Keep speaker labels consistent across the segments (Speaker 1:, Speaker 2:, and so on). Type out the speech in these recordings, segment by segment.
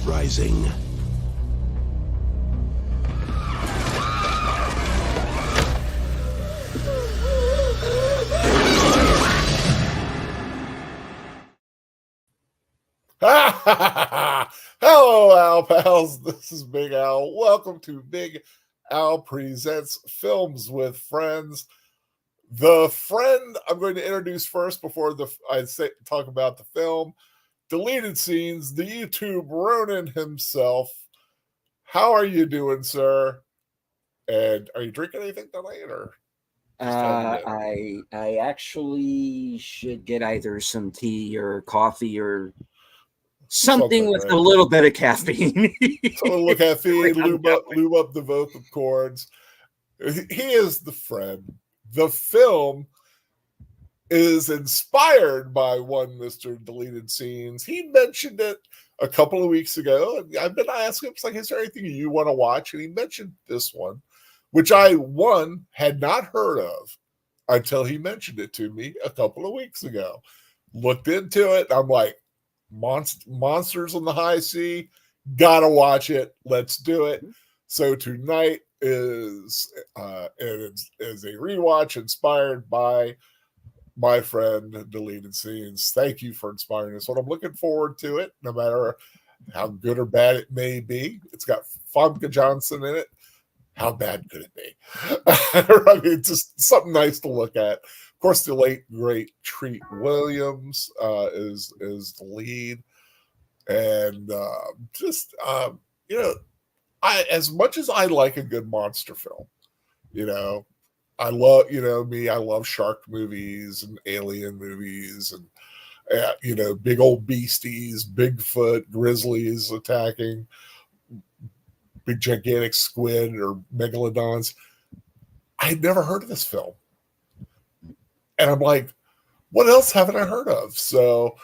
Speaker 1: rising.
Speaker 2: Hello, Al pals. This is Big Al. Welcome to Big Al Presents Films with Friends. The friend I'm going to introduce first before talk about the film, deleted scenes, the YouTube Ronin himself. How are you doing, sir? And are you drinking anything tonight, or
Speaker 3: I actually should get either some tea or coffee or something with
Speaker 2: right?
Speaker 3: a little bit of caffeine.
Speaker 2: So a little caffeine, lube up the vocal cords. He is the friend. The film is inspired by one Mr. Deleted Scenes. He mentioned it a couple of weeks ago, and I've been asking him, it's like, is there anything you want to watch? And he mentioned this one, which I, had not heard of until he mentioned it to me a couple of weeks ago. Looked into it, I'm like, Monsters on the High Sea, gotta watch it. Let's do it. So tonight is a rewatch inspired by my friend Deleted Scenes. Thank you for inspiring us. What I'm looking forward to it, no matter how good or bad it may be. It's got Famke Janssen in it. How bad could it be? I mean, just something nice to look at. Of course, the late great Treat Williams is the lead, and I, as much as I like a good monster film, I love I love shark movies and alien movies and big old beasties, Bigfoot, grizzlies attacking, big gigantic squid or megalodons. I had never heard of this film. And I'm like, what else haven't I heard of? So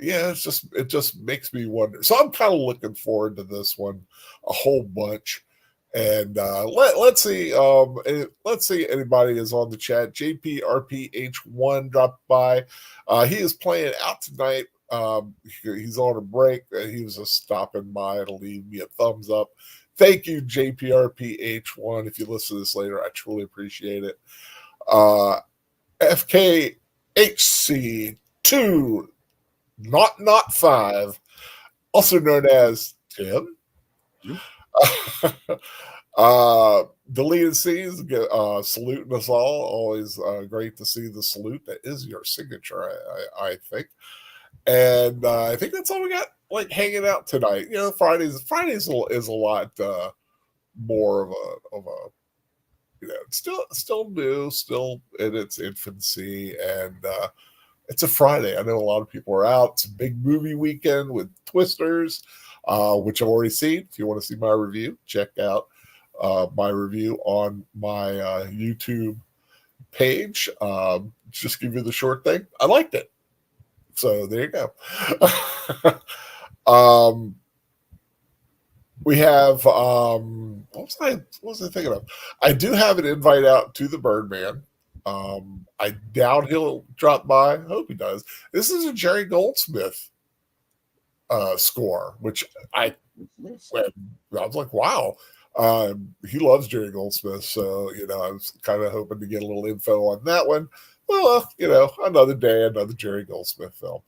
Speaker 2: yeah, it just makes me wonder. So I'm kind of looking forward to this one a whole bunch. And let's see anybody is on the chat. JPRPH1 dropped by. He is playing out tonight. He's on a break. He was just stopping by to leave me a thumbs up. Thank you, JPRPH1. If you listen to this later, I truly appreciate it. FKHC2 not 5, also known as Tim. Deleted Scenes, saluting us all. Always great to see the salute. That is your signature, I think. And I think that's all we got, like, hanging out tonight. Fridays is a lot more of a still new, still in its infancy, and it's a Friday. I know a lot of people are out. It's a big movie weekend with Twisters, which I've already seen. If you want to see my review, check out my review on my YouTube page. Just give you the short thing. I liked it. So there you go. We have what was I thinking of? I do have an invite out to the Birdman. I doubt he'll drop by. I hope he does. This is a Jerry Goldsmith score, which I was like, wow. He loves Jerry Goldsmith, so I was kind of hoping to get a little info on that one. Well, another day, another Jerry Goldsmith film.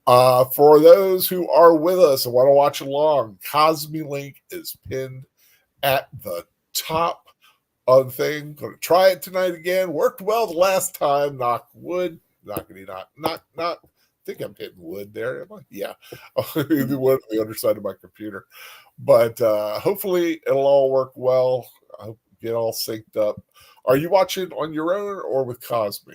Speaker 2: For those who are with us and want to watch along, Cosme link is pinned at the top of the thing. Going to try it tonight again. Worked well the last time. Knock wood. Knockity knock. Knock knock. I think I'm hitting wood there. Yeah. The wood on the underside of my computer. But hopefully it'll all work well. I hope you get all synced up. Are you watching on your own or with Cosme?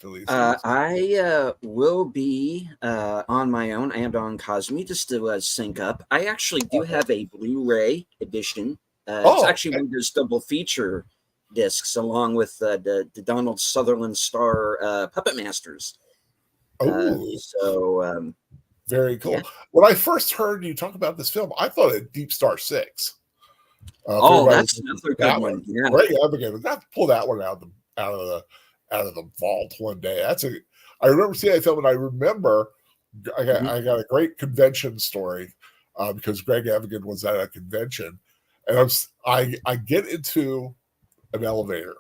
Speaker 3: I will be on my own and on Cosme just to sync up. I actually do have a Blu-ray edition. It's actually one of those double feature discs along with the Donald Sutherland star Puppet Masters.
Speaker 2: Very cool.
Speaker 3: Yeah.
Speaker 2: When I first heard you talk about this film, I thought of Deep Star 6.
Speaker 3: That's another good one. Yeah.
Speaker 2: Great Abigail. We got to pull that one out of the vault one day. I remember seeing that film, and I remember I got a great convention story. because Greg Evigan was at a convention, and I get into an elevator,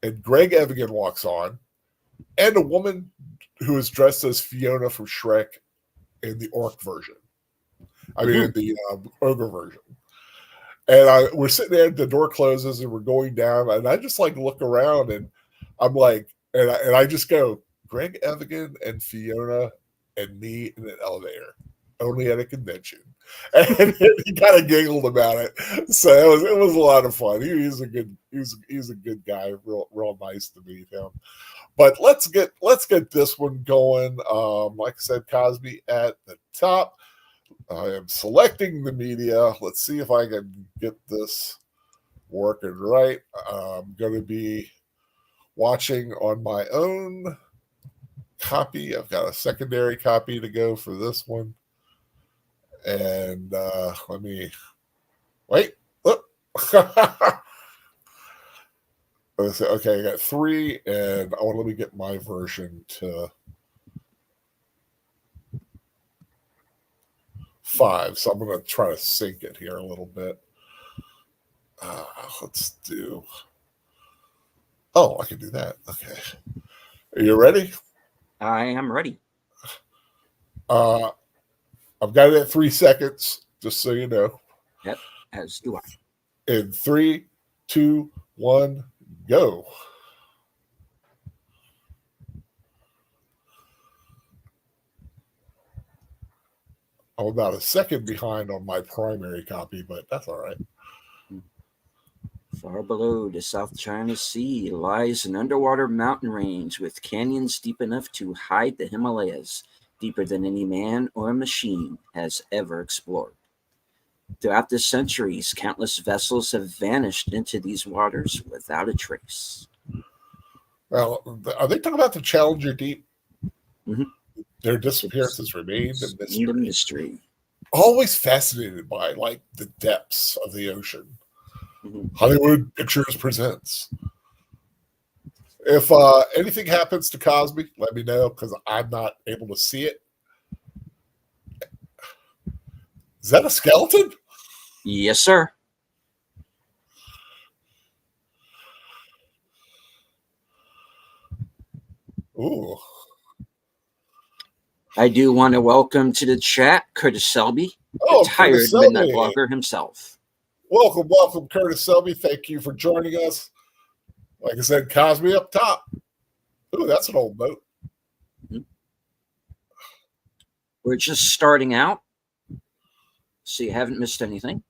Speaker 2: and Greg Evigan walks on, and a woman who is dressed as Fiona from Shrek in the orc version. I mean, in the ogre version. And we're sitting there, the door closes, and we're going down, and I just like look around, and I'm like, and I just go, Greg Evigan and Fiona and me in an elevator, only at a convention. And he kind of giggled about it. So it was a lot of fun. He's a good guy, real nice to meet him. But let's get this one going. Like I said, Cosby at the top. I am selecting the media. Let's see if I can get this working right. I'm going to be watching on my own copy. I've got a secondary copy to go for this one. And let me wait. Okay, I got 3, and let me get my version to 5. So I'm going to try to sync it here a little bit. Let's do. Oh, I can do that. Okay. Are you ready?
Speaker 3: I am ready.
Speaker 2: I've got it at 3 seconds, just so you know.
Speaker 3: Yep, as do I.
Speaker 2: In 3, 2, 1, go. I'm about a second behind on my primary copy, but that's all right.
Speaker 3: Far below the South China Sea lies an underwater mountain range with canyons deep enough to hide the Himalayas, deeper than any man or machine has ever explored. Throughout the centuries, countless vessels have vanished into these waters without a trace.
Speaker 2: Well, are they talking about the Challenger Deep?
Speaker 3: Mm-hmm.
Speaker 2: Their disappearance has remained a mystery.
Speaker 3: mystery.
Speaker 2: Always fascinated by like the depths of the ocean.
Speaker 3: Mm-hmm.
Speaker 2: Hollywood Pictures presents. If anything happens to Cosby, let me know because I'm not able to see it. Is that a skeleton?
Speaker 3: Yes, sir.
Speaker 2: Ooh.
Speaker 3: I do want to welcome to the chat Curtis Selby, retired midnight blogger himself.
Speaker 2: Welcome, Curtis Selby. Thank you for joining us. Like I said, Cosby up top. Ooh, that's an old boat.
Speaker 3: Mm-hmm. We're just starting out, so you haven't missed anything.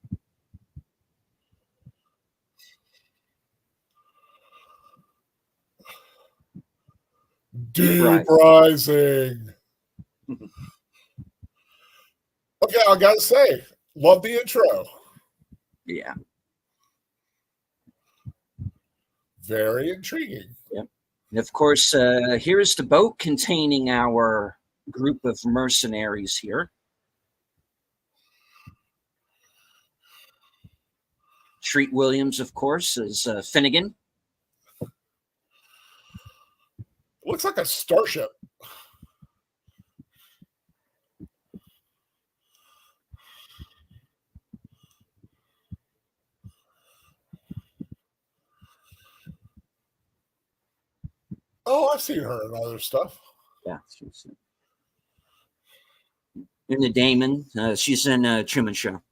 Speaker 2: Deep Rising. Okay, I gotta say, love the intro.
Speaker 3: Yeah.
Speaker 2: Very intriguing.
Speaker 3: Yep. And of course, here is the boat containing our group of mercenaries here. Treat Williams, of course, is Finnegan.
Speaker 2: Looks like a starship. Oh, I've seen her in other stuff.
Speaker 3: Yeah, she's in the Damon. She's in Truman Show.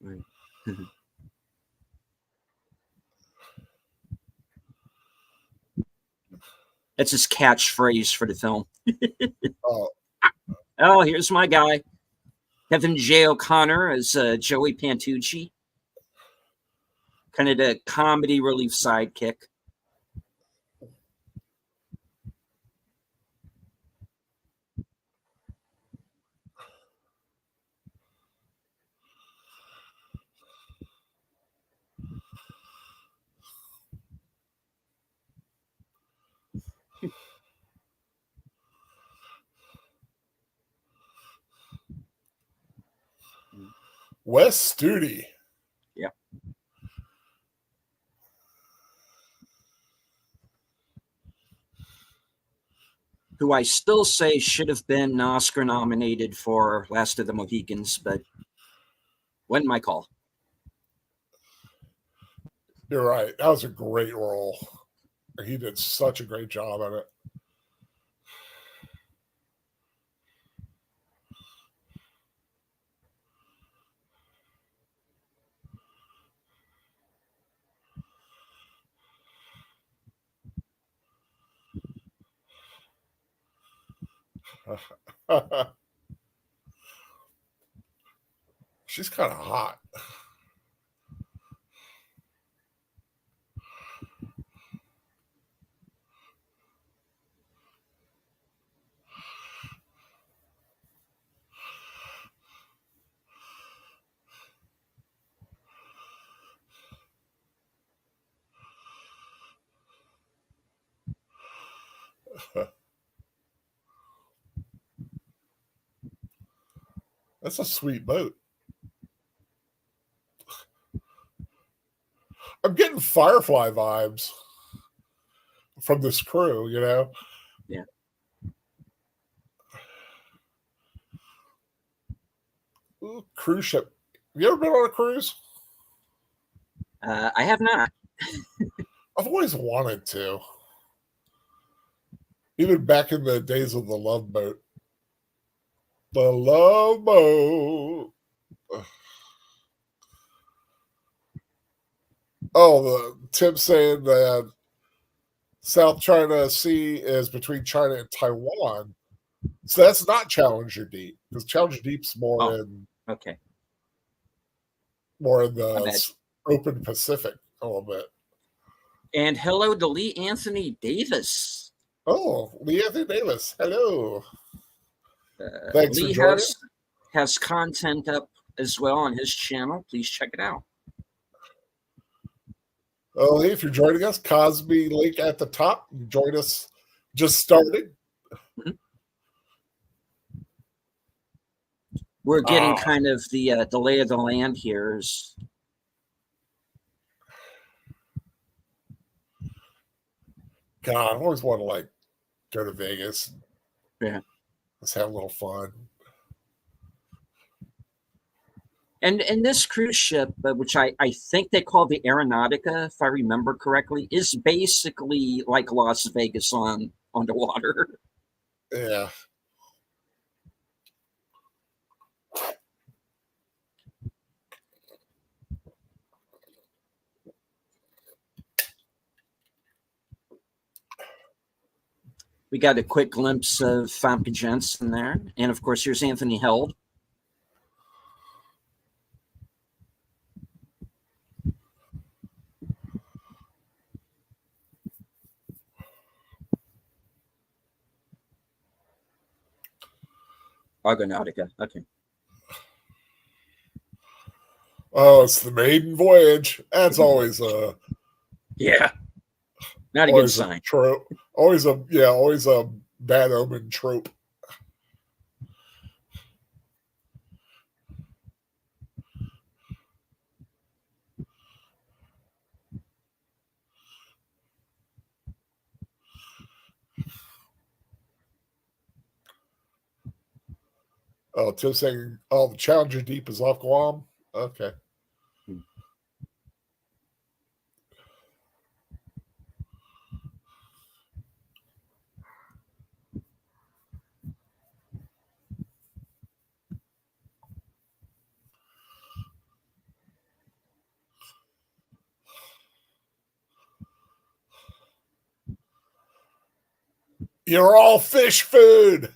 Speaker 3: Right. That's his catchphrase for the film. Oh, here's my guy. Kevin J. O'Connor as Joey Pantucci. Kind of the comedy relief sidekick.
Speaker 2: Wes Studi.
Speaker 3: Yeah. who I still say should have been Oscar nominated for Last of the Mohicans, but wasn't my call.
Speaker 2: You're right. That was a great role. He did such a great job at it. She's kind of hot. That's a sweet boat. I'm getting Firefly vibes from this crew, you know?
Speaker 3: Yeah.
Speaker 2: Ooh, cruise ship. Have you ever been on a cruise?
Speaker 3: I have not.
Speaker 2: I've always wanted to. Even back in the days of the Love Boat. The Love Boat. Oh, Tim saying that South China Sea is between China and Taiwan. So that's not Challenger Deep, because Challenger Deep's more in
Speaker 3: okay.
Speaker 2: More in the open Pacific a little bit.
Speaker 3: And hello to Lee Anthony Davis.
Speaker 2: Oh, Lee Anthony Davis. Hello. Thanks
Speaker 3: Lee
Speaker 2: for joining.
Speaker 3: has content up as well on his channel. Please check it out.
Speaker 2: Oh, hey, if you're joining us, Cosby link at the top. You join us just starting.
Speaker 3: Mm-hmm. We're getting kind of the lay of the land here.
Speaker 2: God, I always want to like go to Vegas.
Speaker 3: Yeah.
Speaker 2: Let's have a little fun.
Speaker 3: And this cruise ship, which I think they call the Aeronautica, if I remember correctly, is basically like Las Vegas on the water.
Speaker 2: Yeah.
Speaker 3: We got a quick glimpse of Famke Janssen there. And of course, here's Anthony Held. Argonautica. Okay.
Speaker 2: Oh, it's the maiden voyage. That's always a
Speaker 3: not a good sign.
Speaker 2: Trope. Always a bad omen trope. Oh, Tim saying, oh, the Challenger Deep is off Guam? Okay. You're all fish food.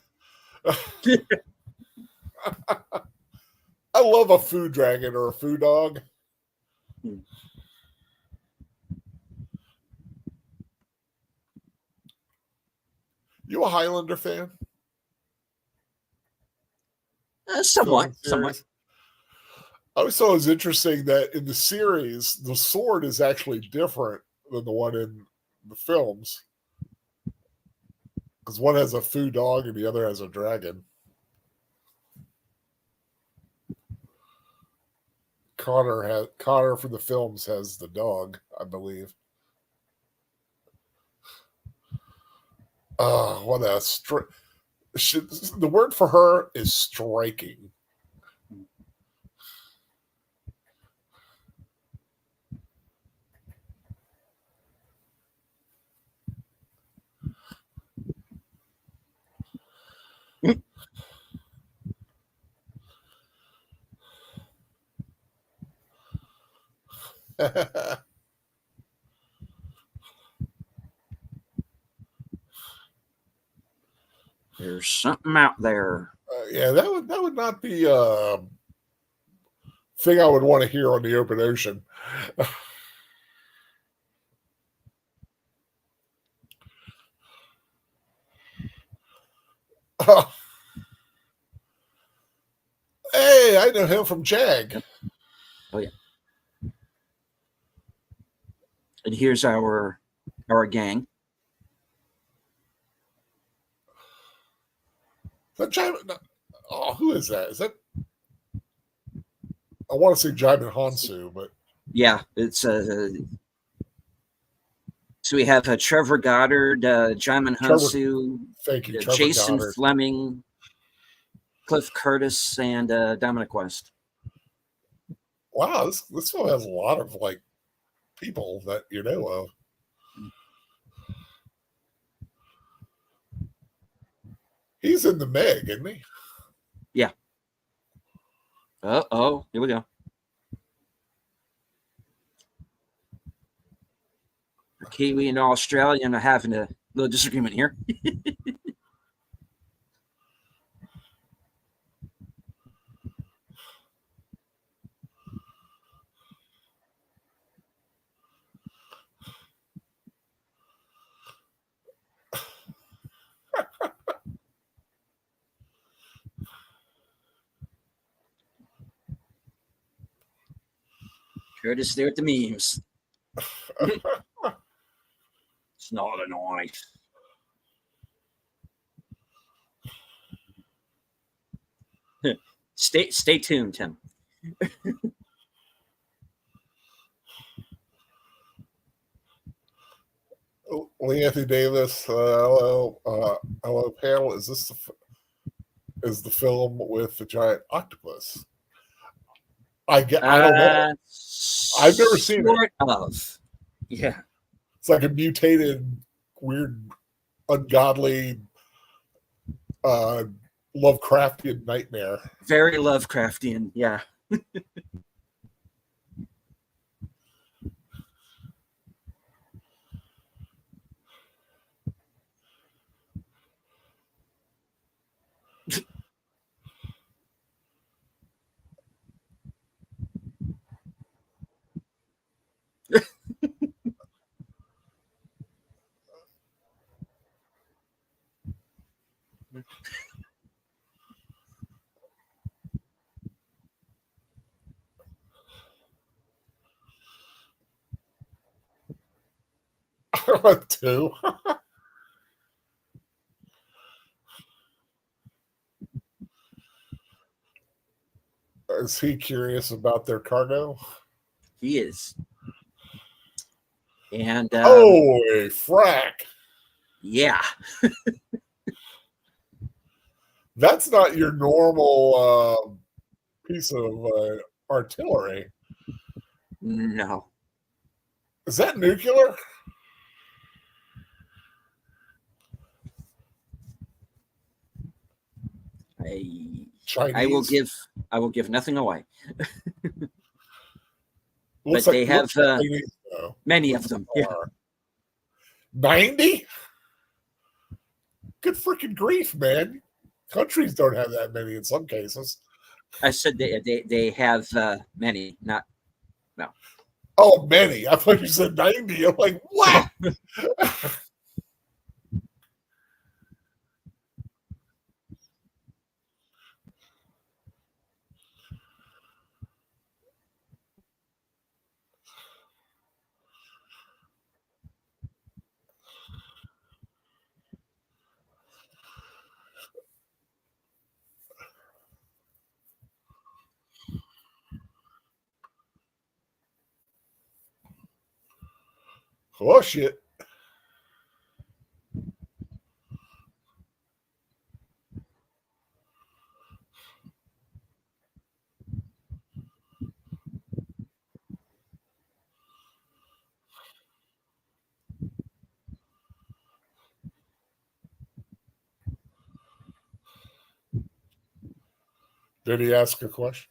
Speaker 2: I love a food dragon or a food dog. You a Highlander fan?
Speaker 3: Somewhat.
Speaker 2: I always thought it was interesting that in the series, the sword is actually different than the one in the films. Because one has a food dog and the other has a dragon. Connor for the films has the dog, I believe. What a the word for her is striking.
Speaker 3: There's something out there.
Speaker 2: Yeah, that would not be a thing I would want to hear on the open ocean. Hey, I know him from Jag.
Speaker 3: Yep. Oh yeah. And here's our gang.
Speaker 2: Oh, who is that? Is that? I want to say Jaimin Hansu, but
Speaker 3: yeah, it's so we have Trevor Goddard, Jaimin Hansu,
Speaker 2: thank you,
Speaker 3: Jason
Speaker 2: Goddard.
Speaker 3: Fleming, Cliff Curtis, and Dominic West.
Speaker 2: Wow, this film has a lot of like people that you know of. He's in the Meg, isn't he?
Speaker 3: Yeah. Oh, here we go. Kiwi and Australian are having a little disagreement here. Curtis there at the memes. It's not a knife. Stay tuned, Tim.
Speaker 2: Lee Anthony Davis, hello, panel. Is this the film with the giant octopus? I don't know. I've never seen it.
Speaker 3: Of. Yeah.
Speaker 2: It's like a mutated, weird, ungodly, Lovecraftian nightmare.
Speaker 3: Very Lovecraftian, yeah.
Speaker 2: Two. Is he curious about their cargo?
Speaker 3: He is. And
Speaker 2: holy frack!
Speaker 3: Yeah.
Speaker 2: That's not your normal piece of artillery.
Speaker 3: No.
Speaker 2: Is that nuclear?
Speaker 3: I will give nothing away. But
Speaker 2: like,
Speaker 3: they have many of them. Yeah.
Speaker 2: 90? Good freaking grief, man. Countries don't have that many in some cases.
Speaker 3: I said they have many, not no.
Speaker 2: Oh, many. I thought you said 90. I'm like, what? Oh, shit. Did he ask a question?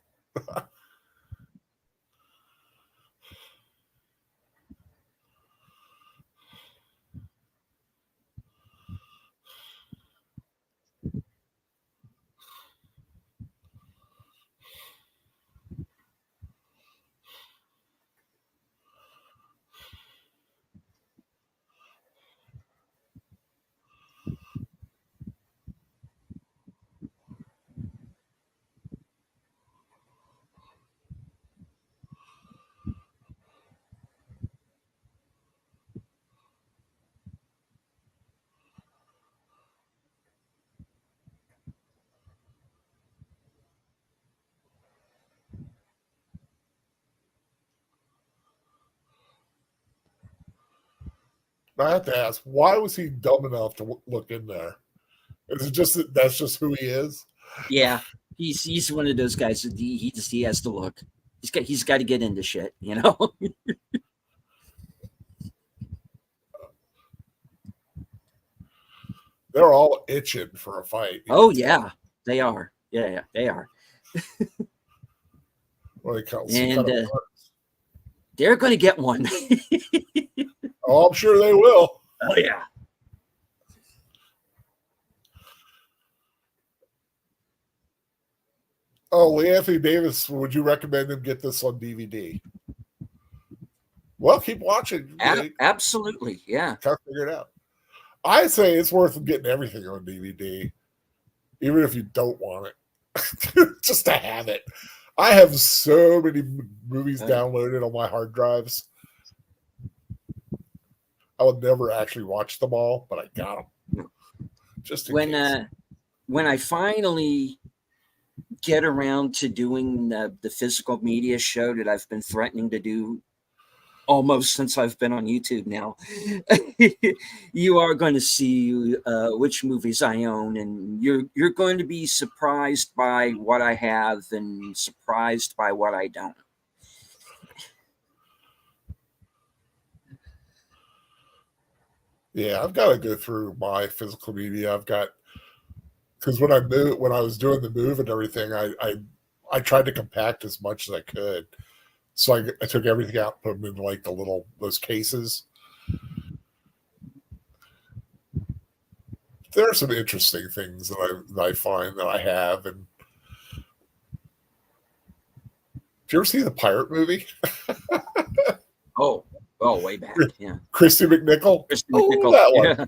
Speaker 2: I have to ask, why was he dumb enough to look in there? Is it just that that's just who he is?
Speaker 3: Yeah, he's one of those guys that he has to look. He's got to get into shit, you know.
Speaker 2: They're all itching for a fight.
Speaker 3: Oh yeah, they are. Yeah, they are. And they're going to get one.
Speaker 2: Oh, I'm sure they will.
Speaker 3: Oh yeah.
Speaker 2: Oh, Lee Anthony Davis, would you recommend him get this on DVD? Well, keep watching.
Speaker 3: Absolutely, yeah.
Speaker 2: Can't figure it out. I say it's worth getting everything on DVD, even if you don't want it, just to have it. I have so many movies downloaded on my hard drives. I would never actually watch them all, but I got them. Just in case.
Speaker 3: When I finally get around to doing the physical media show that I've been threatening to do almost since I've been on YouTube now, you are going to see which movies I own, and you're going to be surprised by what I have and surprised by what I don't.
Speaker 2: Yeah, I've got to go through my physical media. I've got, because when I was doing the move and everything, I tried to compact as much as I could. So I took everything out, put them in like those cases. There are some interesting things that I find that I have. And did you ever see the pirate movie?
Speaker 3: Oh, way back, yeah.
Speaker 2: Christy McNichol.
Speaker 3: McNichol.
Speaker 2: That one. Yeah.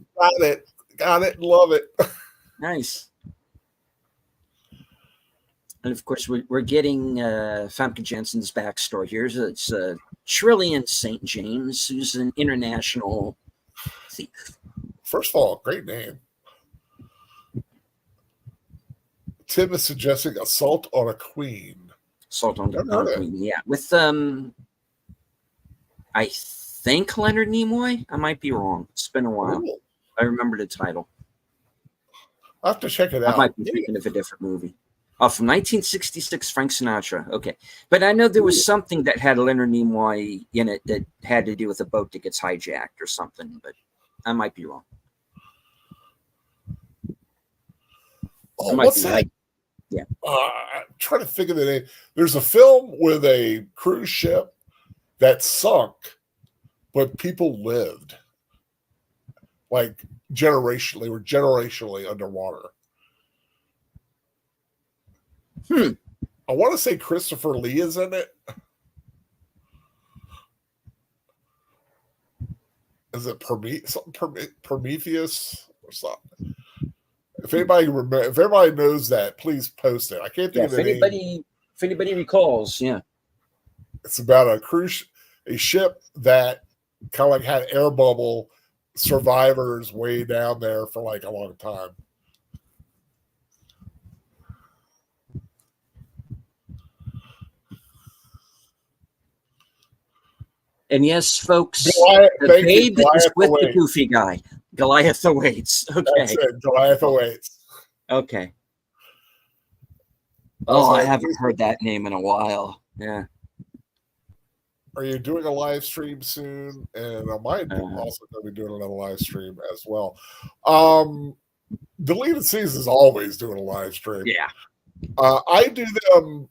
Speaker 2: Got it. Love it.
Speaker 3: Nice. And of course, we're getting Famke Janssen's backstory here. It's Trillian St. James, who's an international thief.
Speaker 2: First of all, great name. Tim is suggesting Assault on a Queen.
Speaker 3: Assault on a Queen, yeah. With I think Leonard Nimoy. I might be wrong. It's been a while. Ooh. I remember the title.
Speaker 2: I'll have to check it out.
Speaker 3: I might be thinking of a different movie. Oh, from 1966, Frank Sinatra. Okay. But I know there was something that had Leonard Nimoy in it that had to do with a boat that gets hijacked or something, but I might be wrong.
Speaker 2: Oh, what's that? Right.
Speaker 3: Yeah.
Speaker 2: I'm trying to think of the name. There's a film with a cruise ship that sunk, but people lived. Like generationally, they were generationally underwater. I want to say Christopher Lee is in it. Is it Prometheus or something? If everybody knows that, please post it. I can't think of the name.
Speaker 3: If anybody recalls, yeah.
Speaker 2: It's about a ship that kind of like had air bubble survivors way down there for like a long time.
Speaker 3: And yes, folks, the babe is with the goofy guy. Goliath awaits. Okay.
Speaker 2: That's it. Goliath awaits.
Speaker 3: Okay. Oh, I haven't heard that name in a while. Yeah.
Speaker 2: Are you doing a live stream soon? And I might also going to be doing another live stream as well. Deleted Season is always doing a live stream.
Speaker 3: Yeah.
Speaker 2: I do them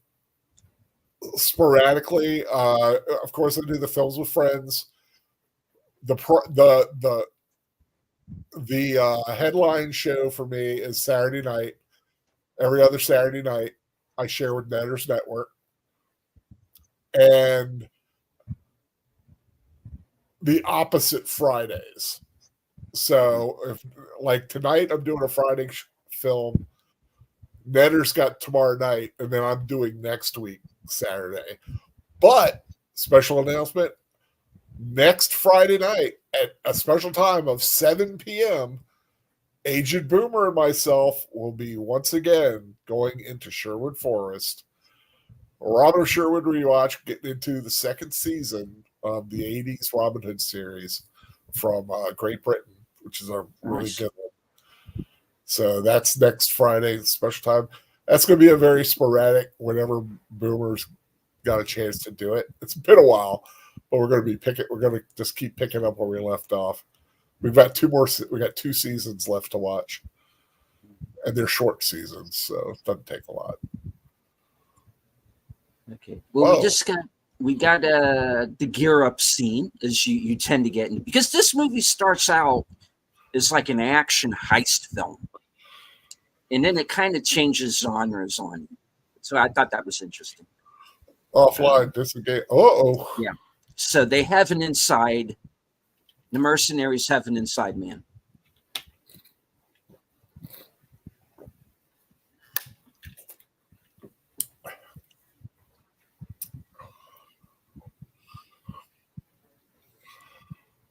Speaker 2: sporadically. Of course, I do the films with friends. The headline show for me is Saturday night. Every other Saturday night, I share with Netters Network, and the opposite Fridays. So, if like tonight, I'm doing a Friday film. Netter's got tomorrow night, and then I'm doing next week Saturday. But special announcement: next Friday night at a special time of 7 p.m., Agent Boomer and myself will be once again going into Sherwood Forest. Robin Sherwood rewatch, getting into the second season of the 80s Robin Hood series from Great Britain, which is a really good one. So that's next Friday, special time. That's going to be a very sporadic, whenever Boomer's got a chance to do it. It's been a while, but we're going to be picking. We're going to just keep picking up where we left off. We've got two more. We got 2 seasons left to watch, and they're short seasons, so it doesn't take a lot.
Speaker 3: Okay. Well, we got the gear up scene, as you tend to get in, because this movie starts out as like an action heist film, and then it kind of changes genres on you. So I thought that was interesting.
Speaker 2: Offline, disengage. Oh,
Speaker 3: yeah. So they have an inside. The mercenaries have an inside man.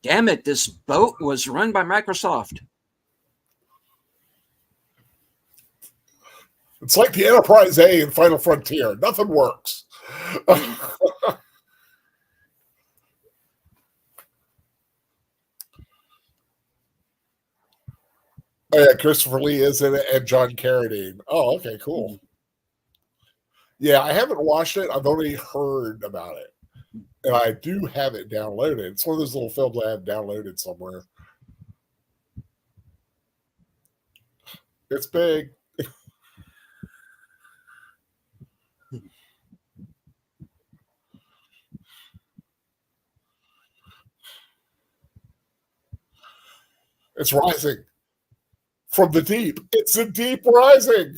Speaker 3: Damn it, this boat was run by Microsoft.
Speaker 2: It's like the Enterprise A in Final Frontier. Nothing works. Oh, yeah, Christopher Lee is in it, and John Carradine. Oh, okay, cool. Yeah, I haven't watched it. I've only heard about it. And I do have it downloaded. It's one of those little films I have downloaded somewhere. It's big. It's rising from the deep. It's a deep rising.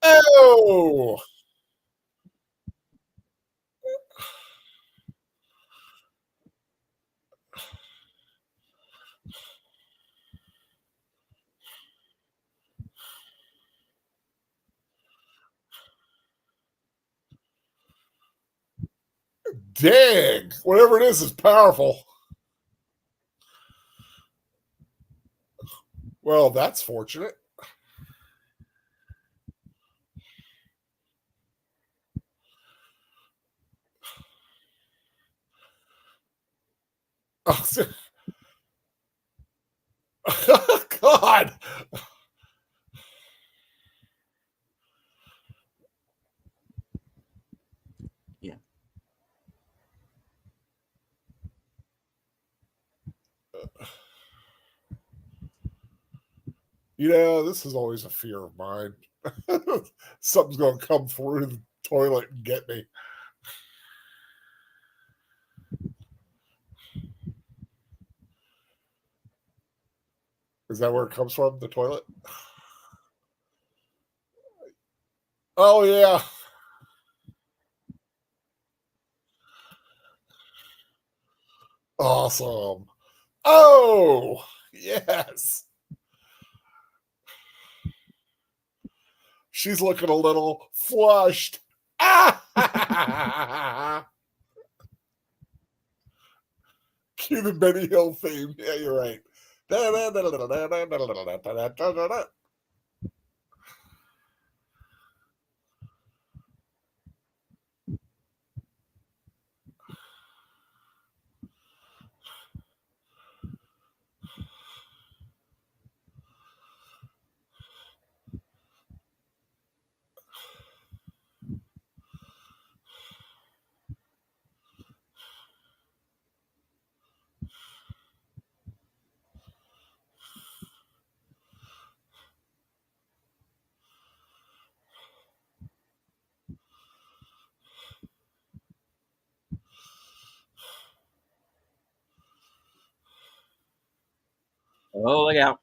Speaker 2: Oh, dang. Whatever it is powerful. Well, that's fortunate. Oh, God.
Speaker 3: Yeah.
Speaker 2: You know, this is always a fear of mine. Something's going to come through the toilet and get me. Is that where it comes from, the toilet? Oh, yeah. Awesome. Oh, yes. She's looking a little flushed. Ah! Cue the Benny Hill theme. Yeah, you're right.
Speaker 3: Oh, look out.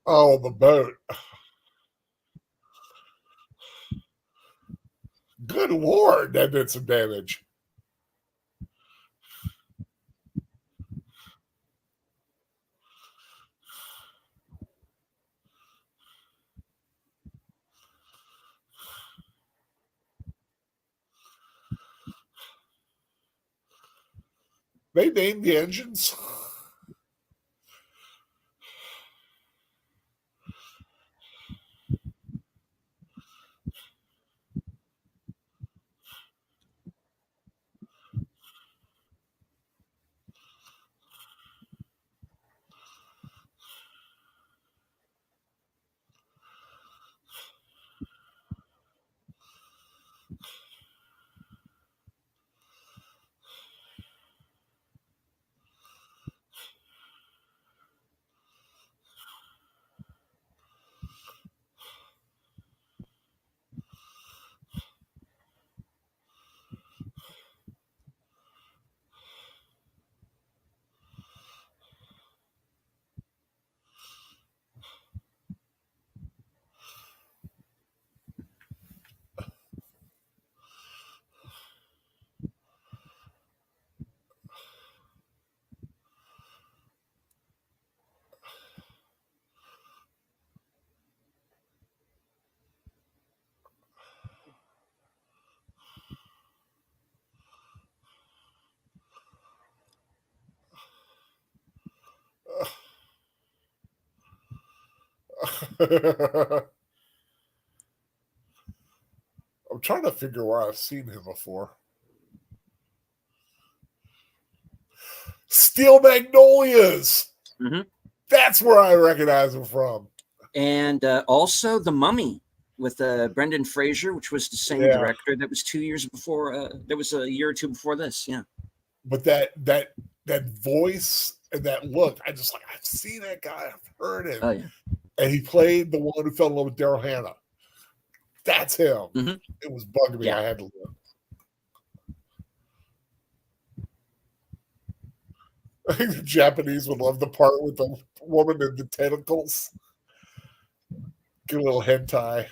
Speaker 2: Oh, the boat. Good Lord, that did some damage. They named the engines. I'm trying to figure where I've seen him before. Steel Magnolias.
Speaker 3: Mm-hmm.
Speaker 2: That's where I recognize him from.
Speaker 3: And also The Mummy with Brendan Fraser, which was the same director. That was 2 years before. That was a year or two before this. Yeah.
Speaker 2: But that voice and that look, I just like, I've seen that guy. I've heard him.
Speaker 3: Oh yeah.
Speaker 2: And he played the one who fell in love with Daryl Hannah. That's him.
Speaker 3: Mm-hmm.
Speaker 2: It was bugging me.
Speaker 3: Yeah.
Speaker 2: I had to look. I think the Japanese would love the part with the woman in the tentacles. Get a little hentai.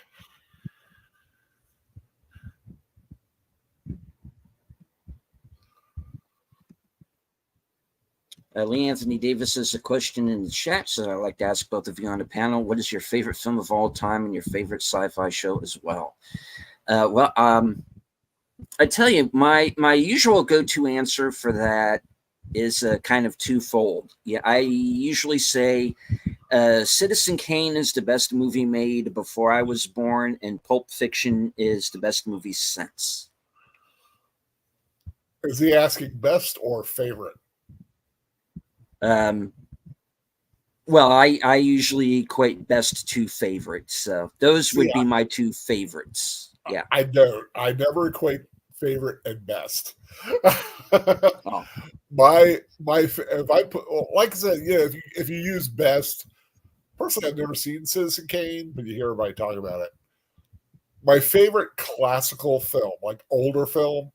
Speaker 3: Lee Anthony Davis has a question in the chat, so I'd like to ask both of you on the panel: what is your favorite film of all time and your favorite sci-fi show as well? I tell you, my usual go-to answer for that is kind of twofold. Yeah, I usually say Citizen Kane is the best movie made before I was born, and Pulp Fiction is the best movie since.
Speaker 2: Is he asking best or favorite?
Speaker 3: Well, I usually equate best to favorites, so those would be my two favorites. Yeah,
Speaker 2: I don't. I never equate favorite and best.
Speaker 3: oh.
Speaker 2: My if I put, like I said, yeah, if you use best, personally I've never seen Citizen Kane, but you hear everybody talking about it. My favorite classical film, like older film,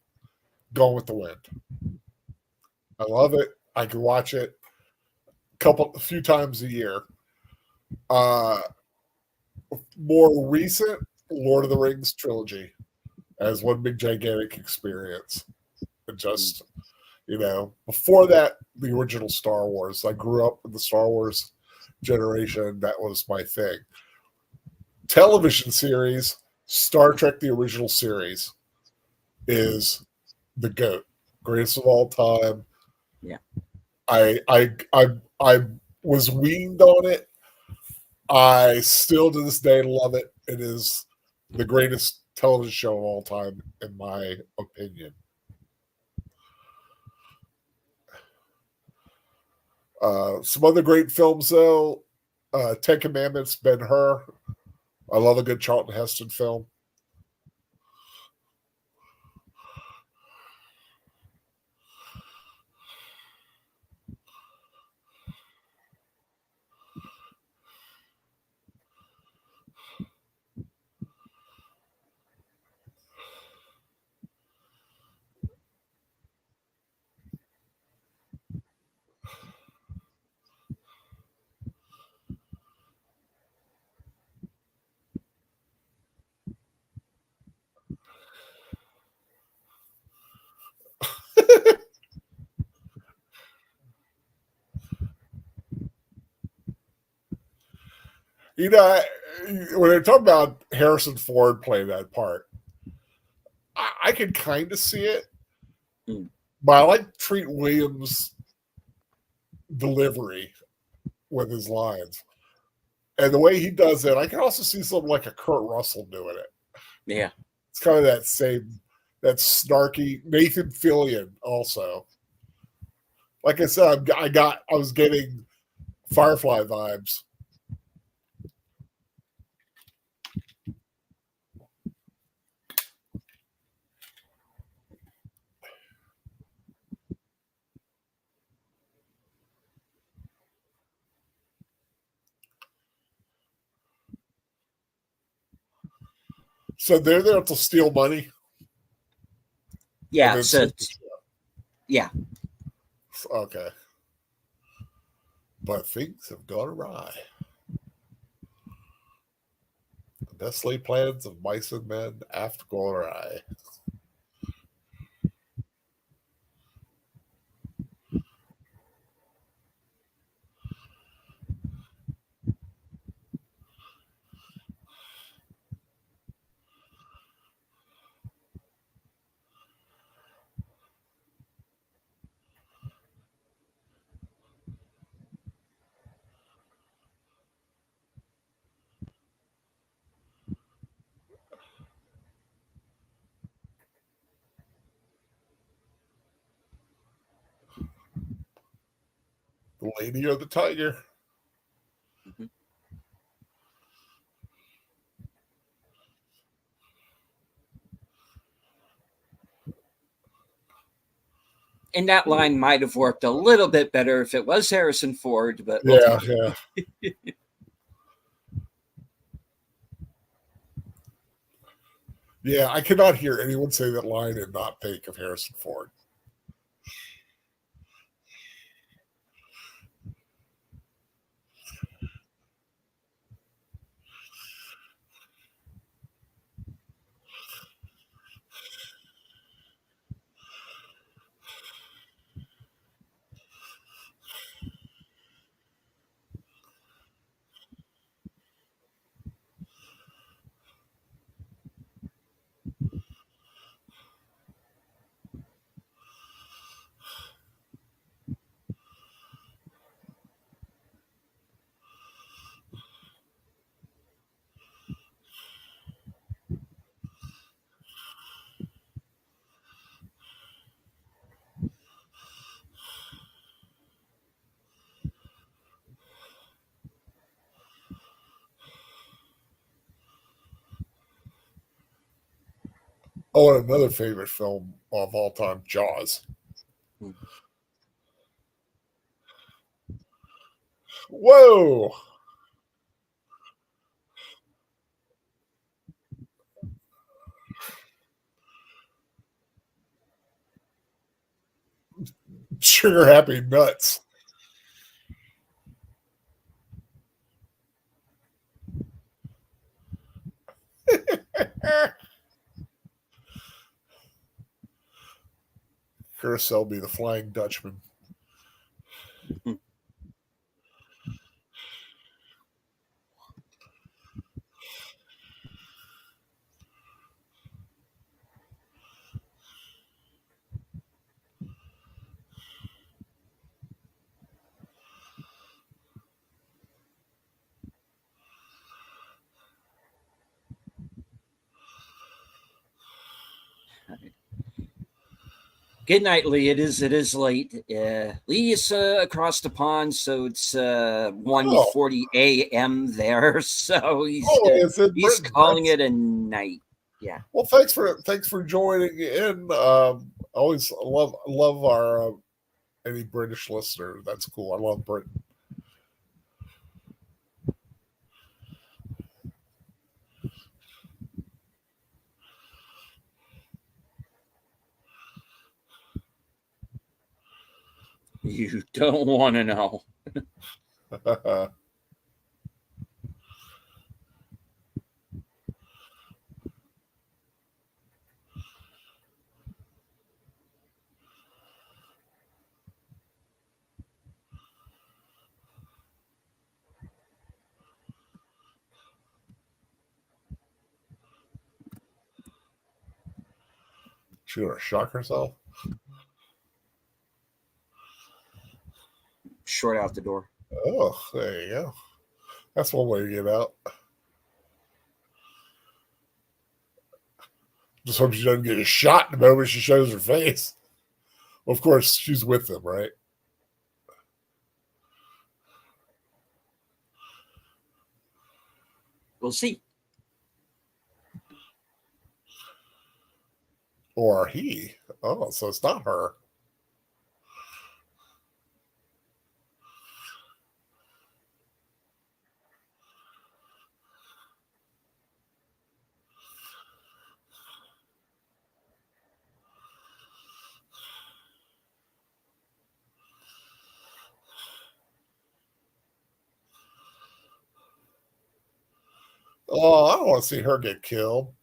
Speaker 2: Gone with the Wind. I love it. I can watch it a few times a year. More recent, Lord of the Rings trilogy as one big gigantic experience. And just, before that, the original Star Wars. I grew up with the Star Wars generation. That was my thing. Television series, Star Trek, the original series, is the GOAT. Greatest of all time.
Speaker 3: Yeah.
Speaker 2: I was weaned on it. I still to this day love it. It is the greatest television show of all time, in my opinion. Some other great films, though. Ten Commandments, Ben-Hur. I love a good Charlton Heston film. You know, when they're talking about Harrison Ford playing that part, I can kind of see it, but I like Treat Williams' delivery with his lines. And the way he does it, I can also see something like a Kurt Russell doing it.
Speaker 3: Yeah.
Speaker 2: It's kind of that snarky Nathan Fillion also. Like I said, I was getting Firefly vibes. So they're there to steal money.
Speaker 3: Yeah. So, yeah.
Speaker 2: Okay. But things have gone awry. The best laid plans of mice and men have gone awry. The lady or the tiger?
Speaker 3: Mm-hmm. And that line might have worked a little bit better if it was Harrison Ford, but
Speaker 2: Yeah. Yeah, I cannot hear anyone say that line and not think of Harrison Ford. Oh, and another favorite film of all time, Jaws. Whoa! Sugar happy nuts. Curtis Selby, the Flying Dutchman.
Speaker 3: Good night, Lee. It is late. Lee is across the pond, so it's 1:40 a.m. there. So he's
Speaker 2: Britain.
Speaker 3: calling it a night. Yeah.
Speaker 2: Well, thanks for joining in. Always love our any British listener. That's cool. I love Britain.
Speaker 3: You don't want to know.
Speaker 2: She gonna shock herself?
Speaker 3: Short out the door.
Speaker 2: Oh, there you go. That's one way to get out. Just hope she doesn't get shot the moment she shows her face. Of course, she's with them, right?
Speaker 3: We'll see.
Speaker 2: Or he. Oh, so it's not her. Oh, I don't want to see her get killed.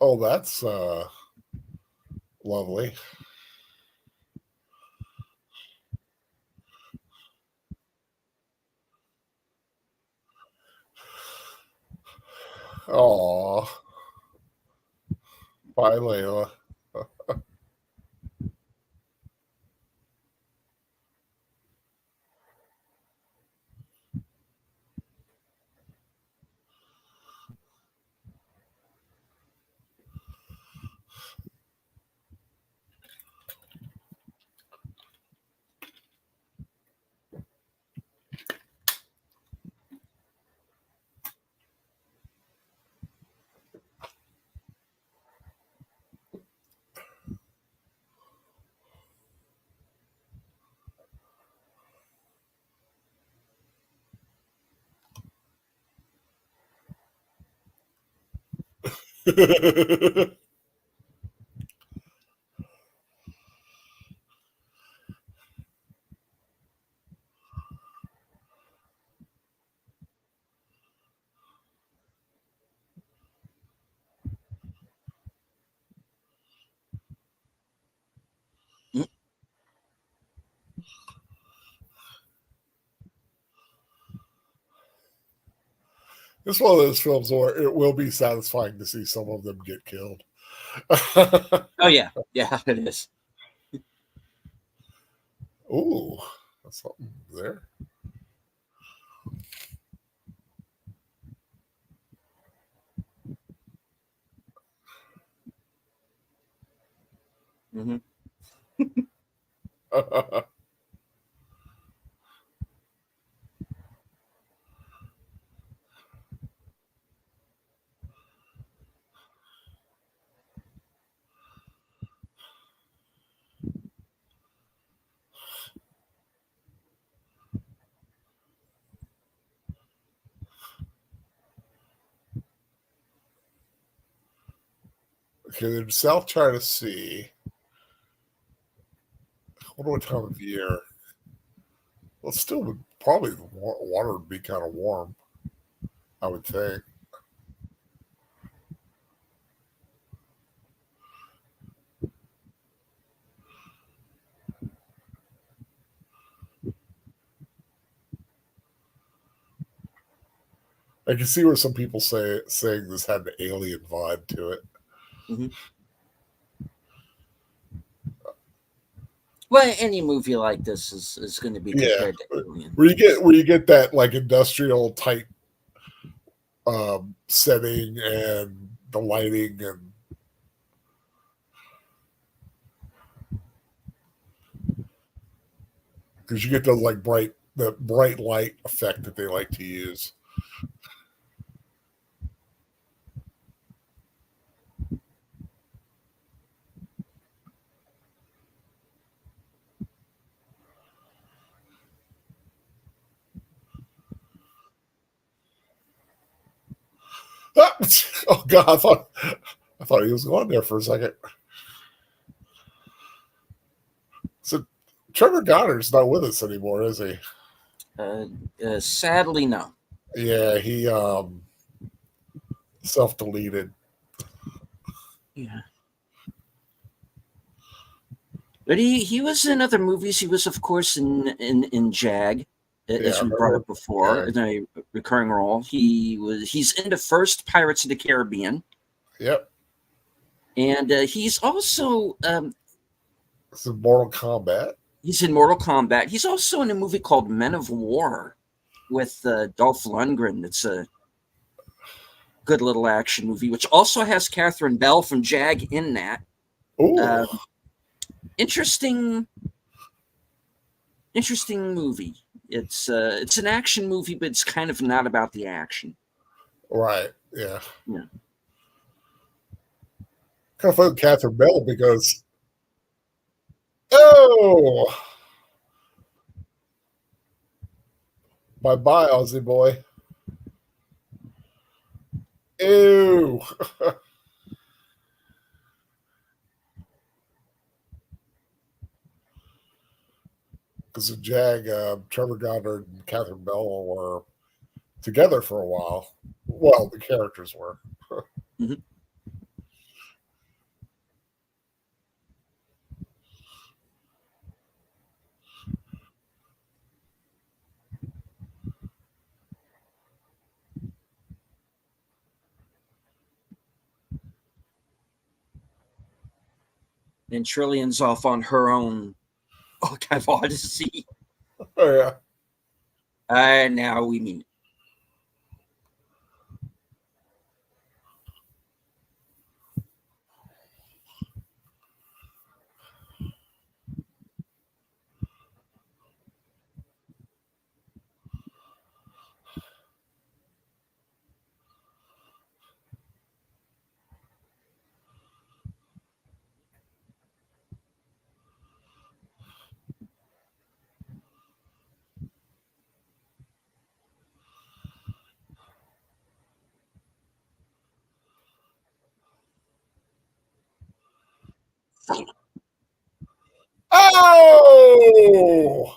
Speaker 2: Oh, that's lovely. Oh, bye, Layla. It's one of those films where it will be satisfying to see some of them get killed.
Speaker 3: Oh yeah, yeah, it is.
Speaker 2: Ooh, that's something there.
Speaker 3: Mm-hmm.
Speaker 2: Okay, in South China Sea. I wonder what time of year. Well, still would probably the water would be kind of warm, I would think. I can see where some people saying this had an alien vibe to it.
Speaker 3: Mm-hmm. Well, any movie like this is going to be compared to Alien.
Speaker 2: Where you get that like industrial type setting and the lighting and because you get the like bright light effect that they like to use. Ah! Oh God, I thought he was going there for a second. So Trevor Goddard's not with us anymore, is he?
Speaker 3: Sadly, no.
Speaker 2: Yeah, he self-deleted.
Speaker 3: Yeah. But he was in other movies. He was, of course, in Jag, as we brought up before, in a recurring role. He's in the first Pirates of the Caribbean.
Speaker 2: Yep.
Speaker 3: And he's also
Speaker 2: it's in Mortal Kombat.
Speaker 3: He's in Mortal Kombat. He's also in a movie called Men of War with Dolph Lundgren. It's a good little action movie, which also has Catherine Bell from Jag in that. Interesting movie. It's an action movie, but it's kind of not about the action.
Speaker 2: Right. Yeah.
Speaker 3: Yeah.
Speaker 2: Kind of fun with Catherine Bell because bye, Aussie boy. Ew. Because of Jag, Trevor Goddard and Catherine Bell were together for a while. Well, the characters were.
Speaker 3: Mm-hmm. And Trillion's off on her own kind of odyssey.
Speaker 2: Oh, yeah.
Speaker 3: And now we meet.
Speaker 2: Oh!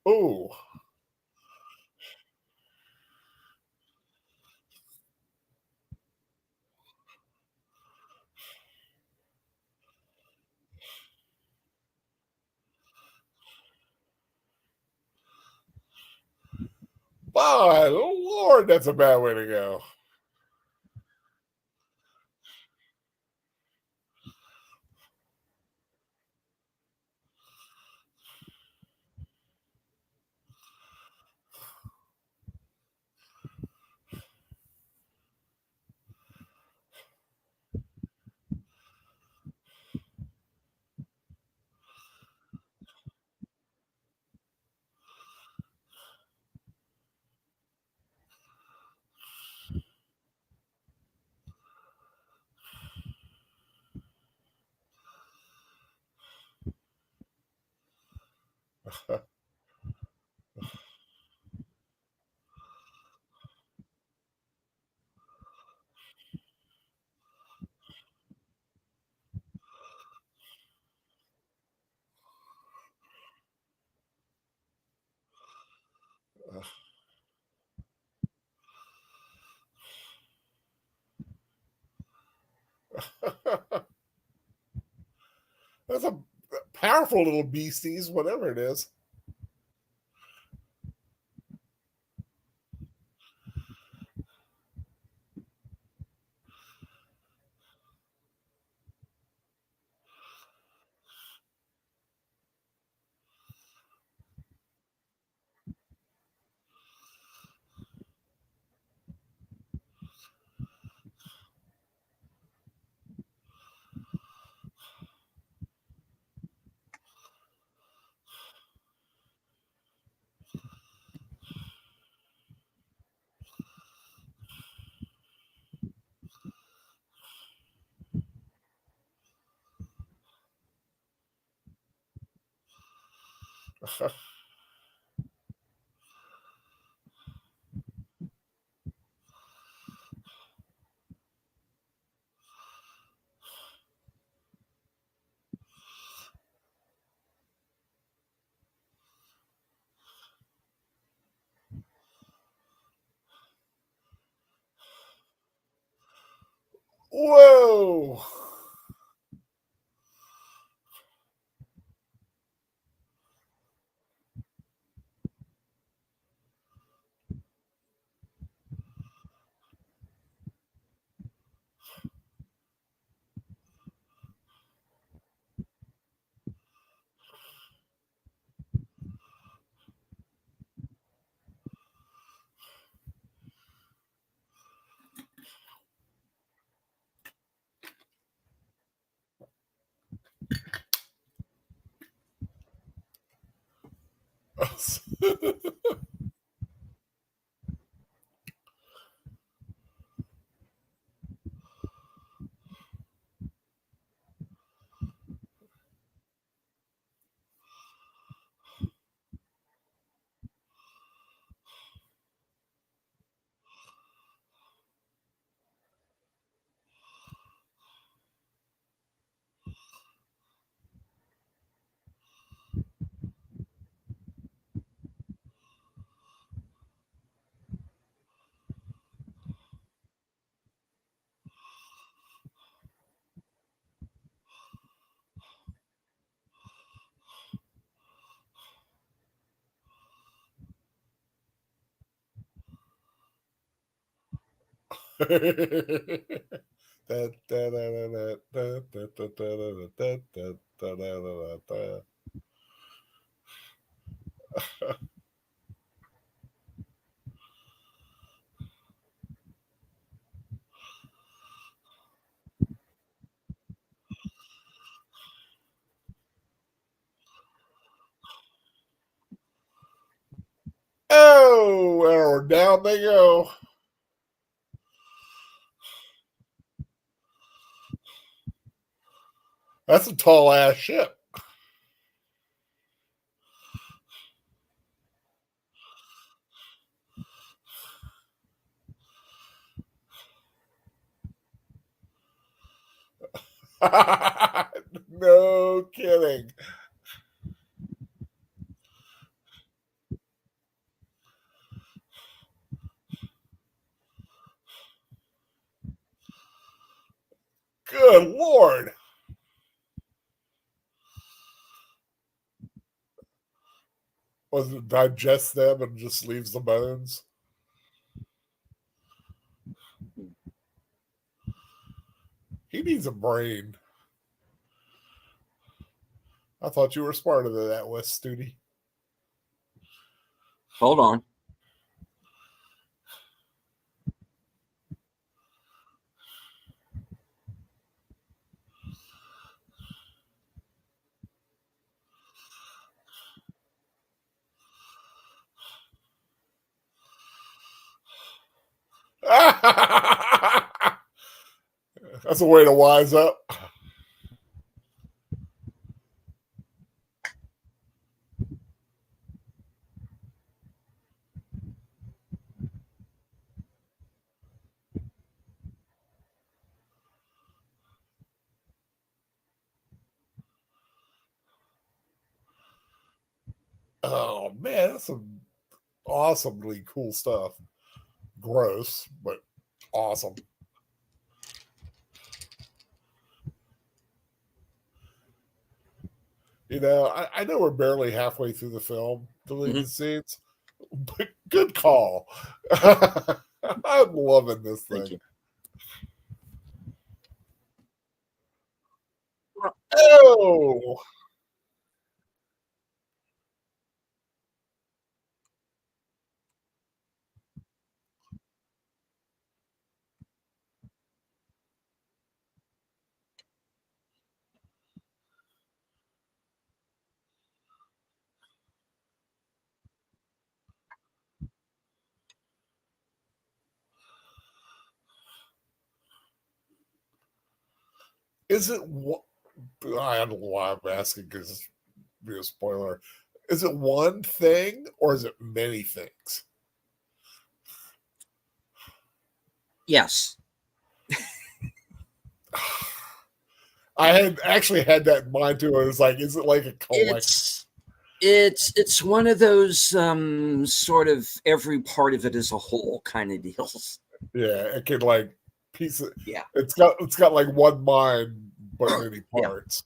Speaker 2: Oh. My Lord, that's a bad way to go. That's a powerful little beasties, whatever it is. Whoa! Oh, or down they go. That's a tall ass ship. No kidding. Good Lord. Was it digest them and just leaves the bones? He needs a brain. I thought you were smarter than that, Wes Studi.
Speaker 3: Hold on.
Speaker 2: That's a way to wise up. Oh man, that's some awesomely cool stuff. Gross, but awesome. I know we're barely halfway through the film, deleted
Speaker 3: Mhm.
Speaker 2: scenes, but good call. I'm loving this
Speaker 3: Thank
Speaker 2: thing.
Speaker 3: you.
Speaker 2: Oh, is it? I don't know why I'm asking because it's be a spoiler. Is it one thing or is it many things?
Speaker 3: Yes.
Speaker 2: I had actually had that in mind too. I was like, is it like a collection?
Speaker 3: It's one of those sort of every part of it as a whole kind of deals.
Speaker 2: Yeah, it can like piece it.
Speaker 3: Yeah.
Speaker 2: It's got like one mind but many
Speaker 3: Yeah.
Speaker 2: parts.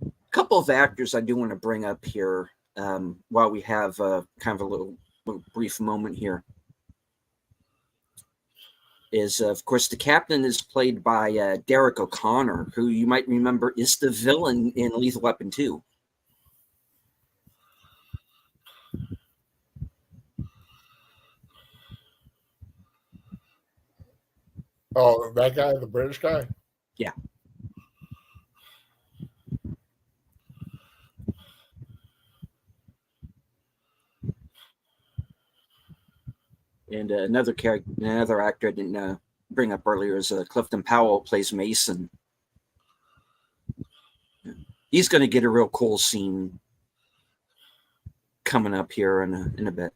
Speaker 3: A couple of actors I do want to bring up here while we have kind of a little brief moment here is, of course, the captain is played by Derek O'Connor, who you might remember is the villain in Lethal Weapon 2.
Speaker 2: Oh, that guy, the British guy.
Speaker 3: Yeah. And another actor I didn't bring up earlier is Clifton Powell plays Mason. He's going to get a real cool scene coming up here in a bit.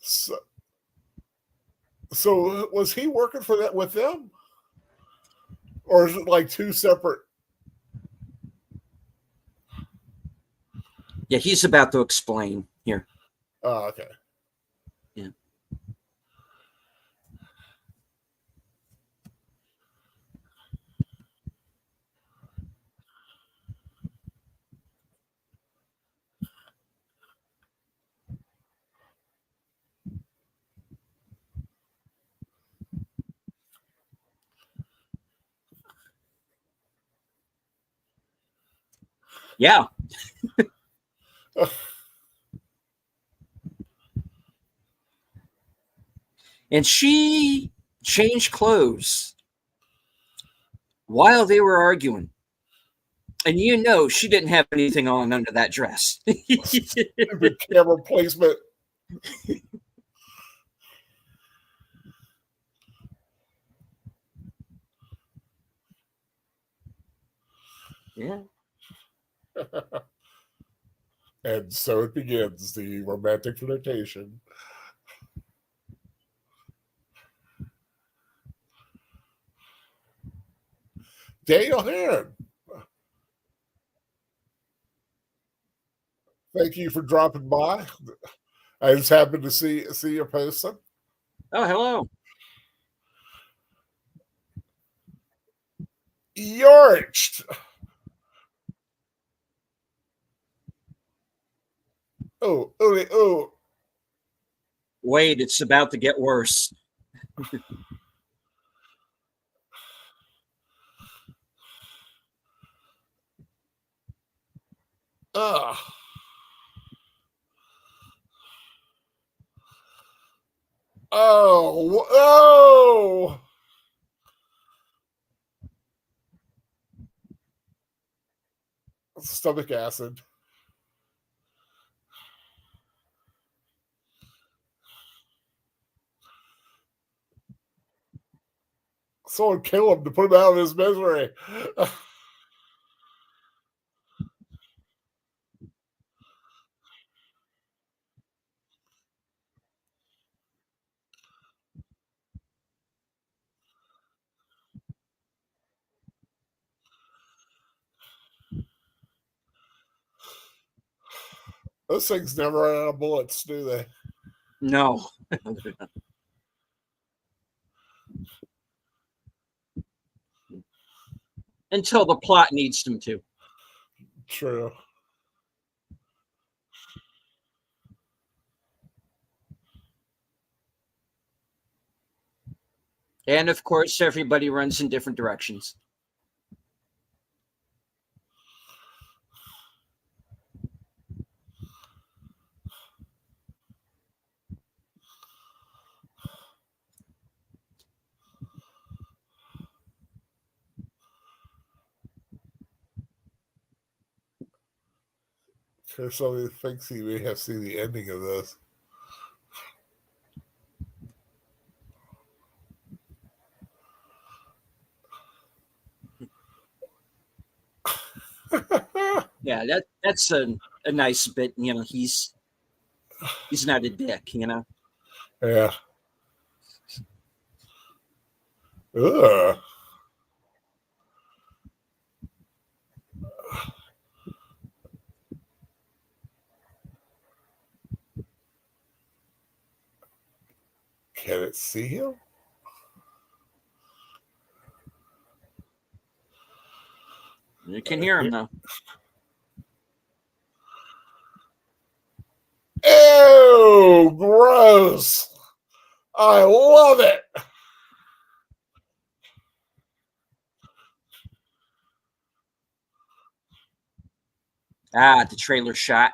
Speaker 2: So, so was he working for that with them, or is it like two separate?
Speaker 3: Yeah, he's about to explain here.
Speaker 2: Oh, okay.
Speaker 3: Yeah. Yeah. And she changed clothes while they were arguing. And she didn't have anything on under that dress.
Speaker 2: The camera placement.
Speaker 3: Yeah.
Speaker 2: And so it begins the romantic flirtation. Daniel Heron, thank you for dropping by. I just happened to see your posting.
Speaker 3: Oh, hello.
Speaker 2: Yorched. Oh.
Speaker 3: Wait, it's about to get worse.
Speaker 2: Ugh. Oh. Stomach acid. Someone kill him to put him out of his misery. Those things never run out of bullets, do they?
Speaker 3: No. Until the plot needs them to.
Speaker 2: True.
Speaker 3: And of course, everybody runs in different directions.
Speaker 2: Sure, somebody thinks he may have seen the ending of this.
Speaker 3: Yeah, that's a nice bit. You know, he's not a dick. You know.
Speaker 2: Yeah. Ugh. Can it see him?
Speaker 3: You can hear him though.
Speaker 2: Ew, gross. I love it.
Speaker 3: Ah, the trailer shot.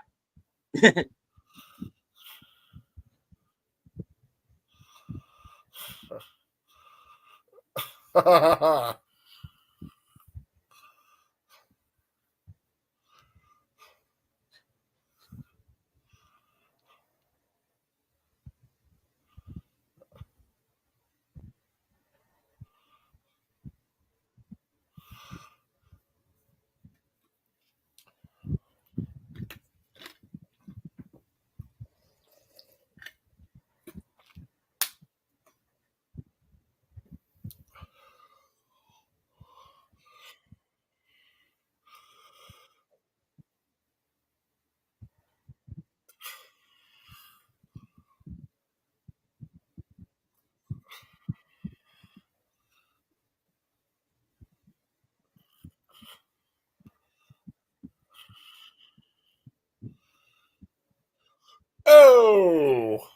Speaker 2: Oh.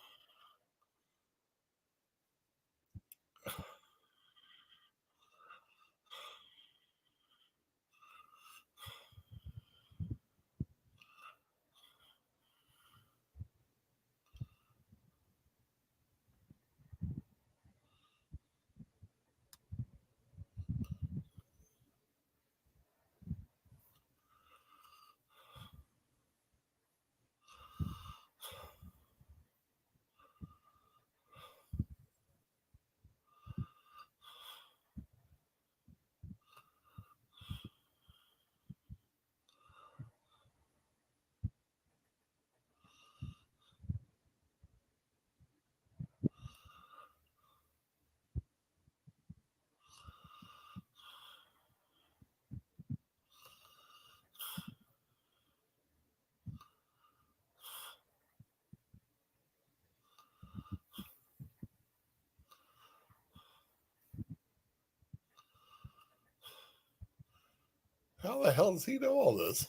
Speaker 2: How the hell does he know all this?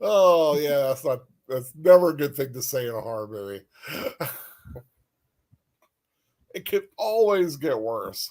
Speaker 2: Oh yeah, that's never a good thing to say in a horror movie. It could always get worse.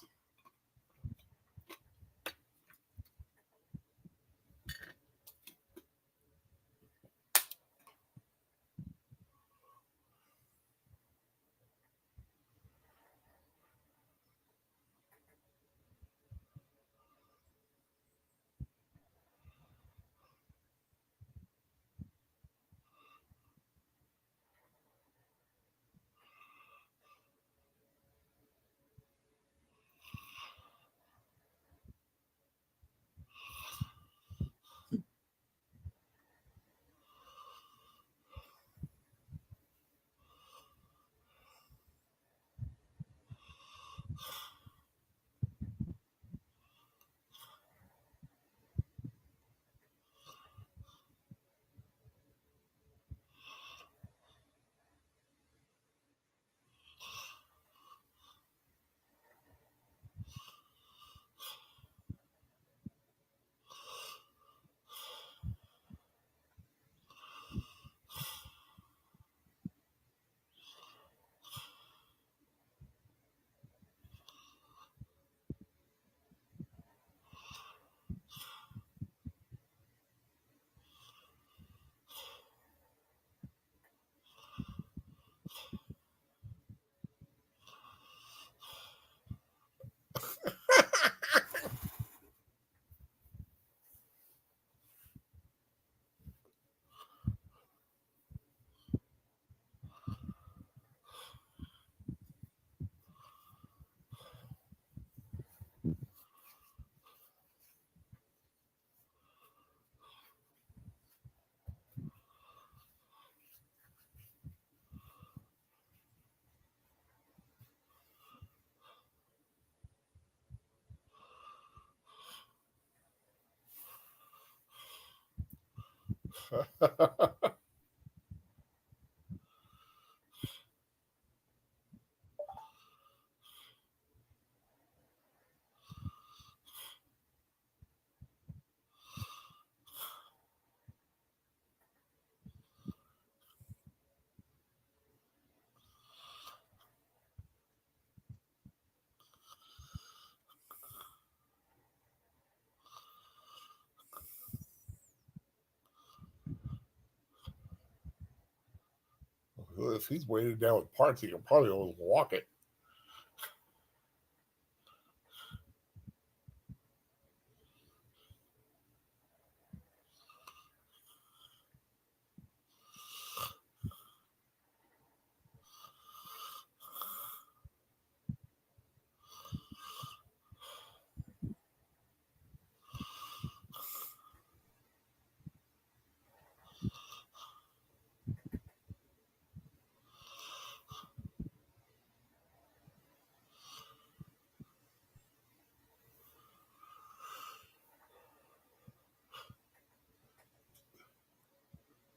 Speaker 2: If he's weighted down with parts, he can probably almost walk it.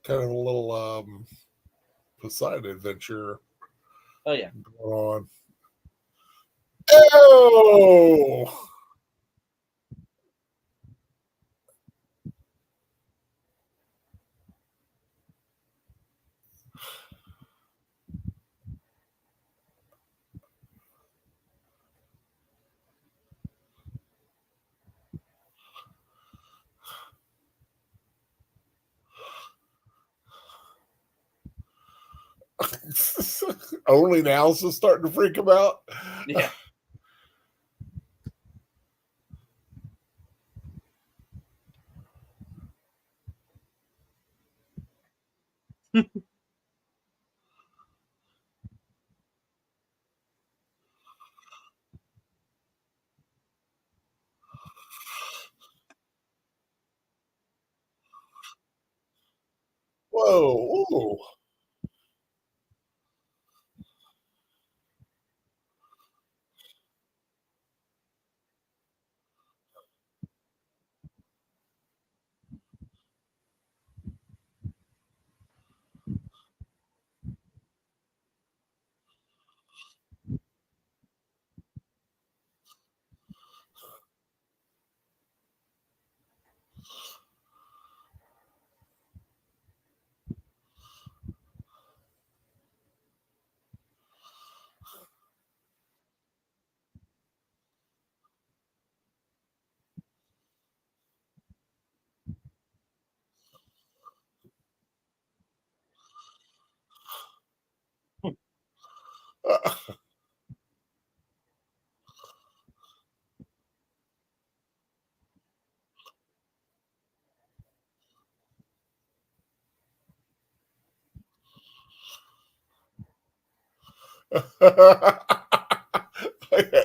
Speaker 2: Kind of a little Poseidon adventure.
Speaker 1: Oh yeah.
Speaker 2: Going on. Oh! Only now's just starting to freak him out.
Speaker 1: Yeah.
Speaker 2: Whoa! Ooh.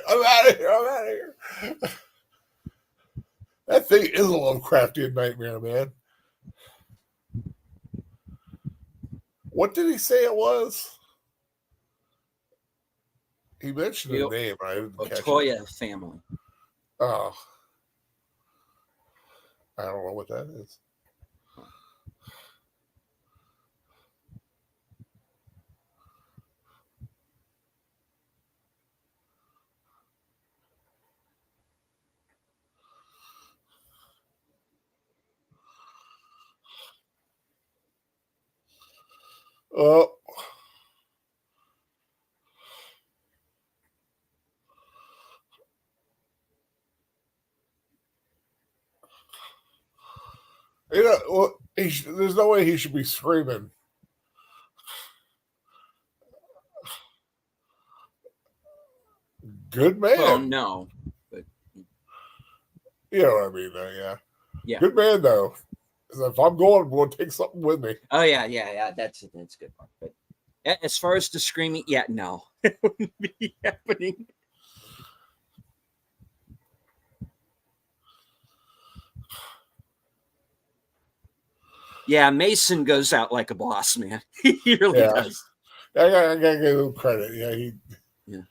Speaker 2: I'm out of here. I'm out of here. That thing is a Lovecraftian nightmare, man. What did he say it was? He mentioned a name. I didn't catch
Speaker 3: Otoya
Speaker 2: it.
Speaker 3: family.
Speaker 2: Oh, I don't know what that is. Oh, you know, well, there's no way he should be screaming. Good man.
Speaker 3: Well, no, but
Speaker 2: you know what I mean, though. Yeah.
Speaker 3: Yeah.
Speaker 2: Good man, though. If I'm going to take something with me.
Speaker 3: Oh yeah. That's a good one. But as far as the screaming, yeah, no, it wouldn't be happening. Yeah, Mason goes out like a boss, man. He really does.
Speaker 2: I gotta give him credit. Yeah,
Speaker 3: Yeah.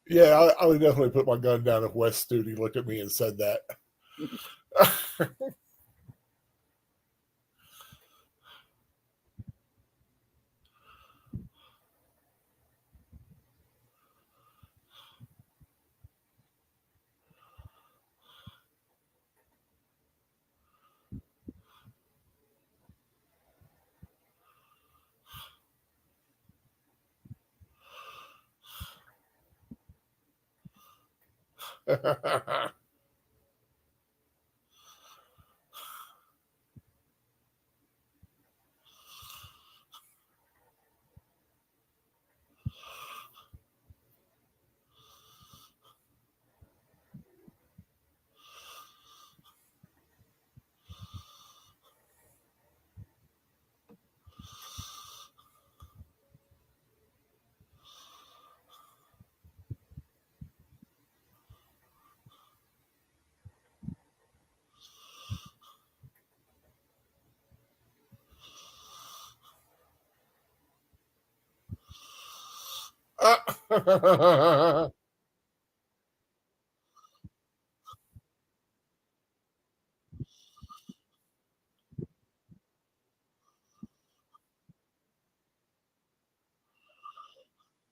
Speaker 2: Yeah, I would definitely put my gun down if Wes Studi looked at me and said that.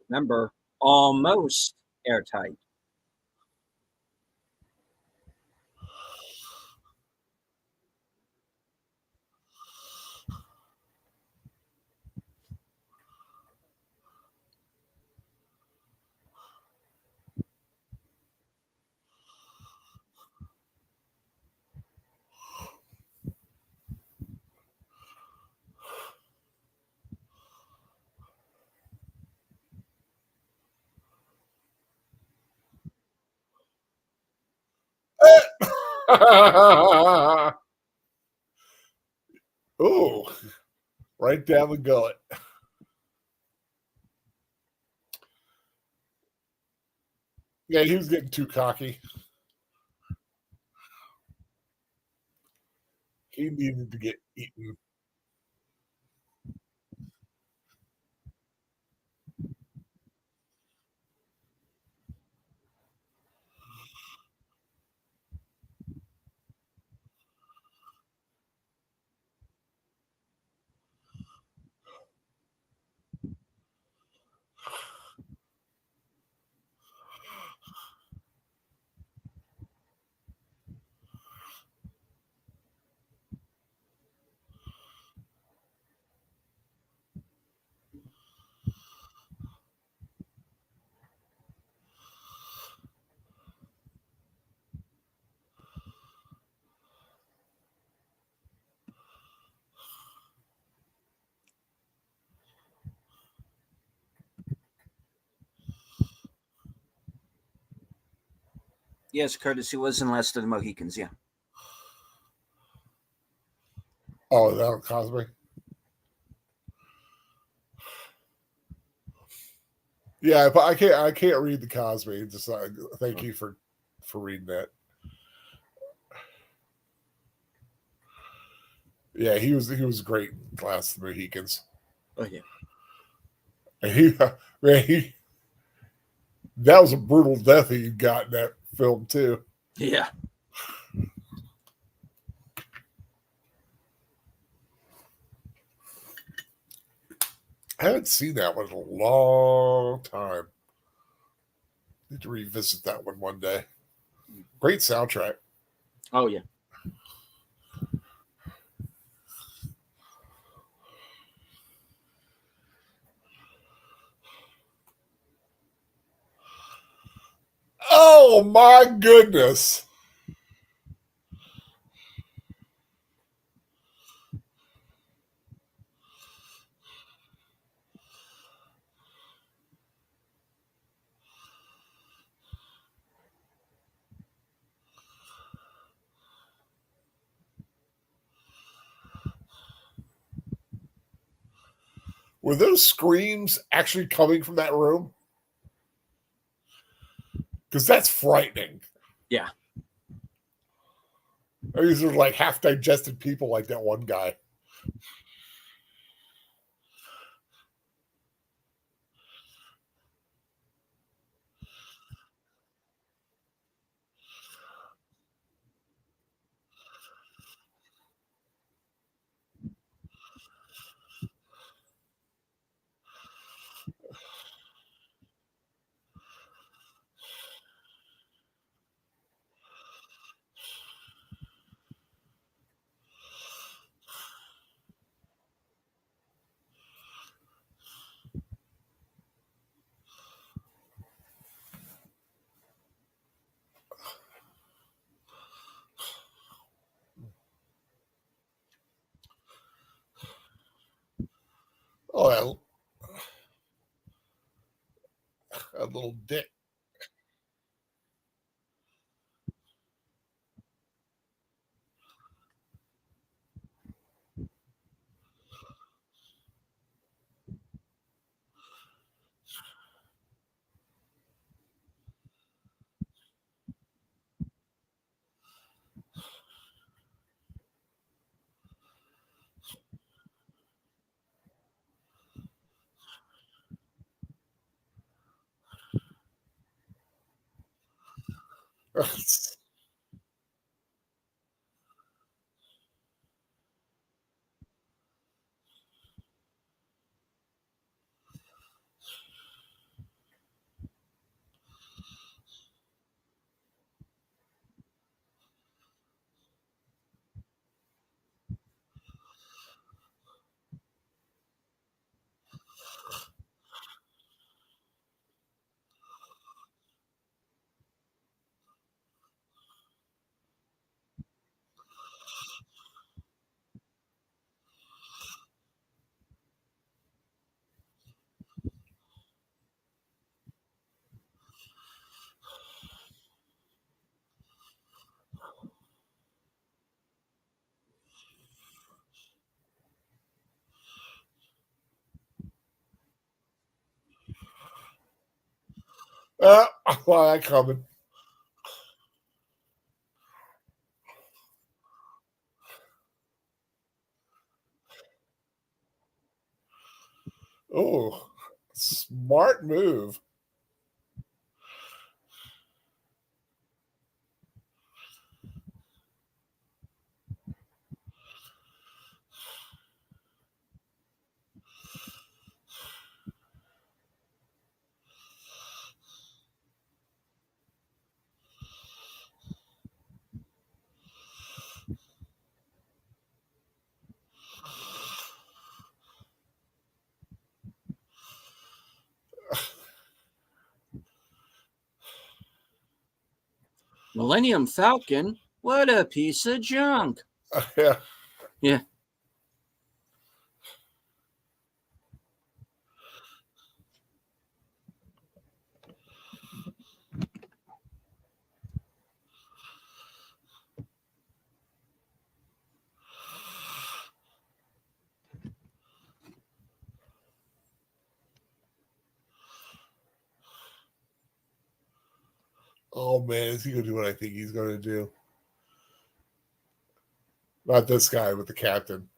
Speaker 3: Remember, almost airtight.
Speaker 2: Ooh, right down the gullet. Yeah, he was getting too cocky. He needed to get eaten.
Speaker 3: Yes, Curtis, he was in Last of the Mohicans. Yeah.
Speaker 2: Oh, is that Cosby? Yeah, but I can't read the Cosby. Just thank you for reading that. Yeah, he was great in Class of the Mohicans.
Speaker 3: Oh yeah.
Speaker 2: And he that was a brutal death he got in that film too.
Speaker 3: Yeah.
Speaker 2: I haven't seen that one in a long time. Need to revisit that one day. Great soundtrack.
Speaker 3: Oh yeah.
Speaker 2: Oh my goodness. Were those screams actually coming from that room? Because that's frightening.
Speaker 3: Yeah.
Speaker 2: These are like half digested people, like that one guy. Oh, that little dick. Well, I coming. Oh, smart move.
Speaker 3: Millennium Falcon? What a piece of junk.
Speaker 2: Yeah.
Speaker 3: Yeah.
Speaker 2: Oh man, is he gonna do what I think he's gonna do? Not this guy, but the captain.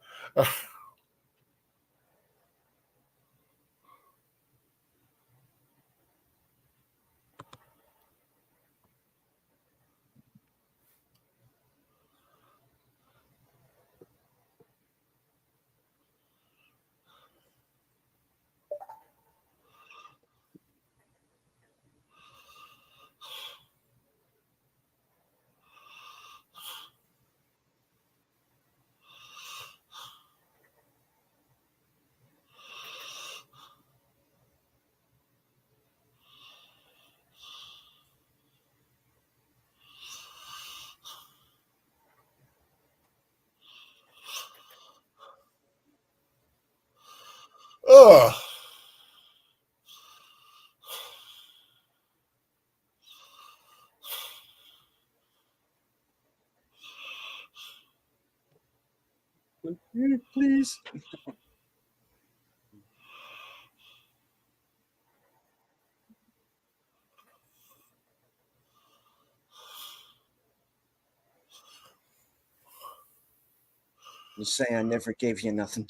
Speaker 2: Ugh.
Speaker 3: Please. You say I never gave you nothing.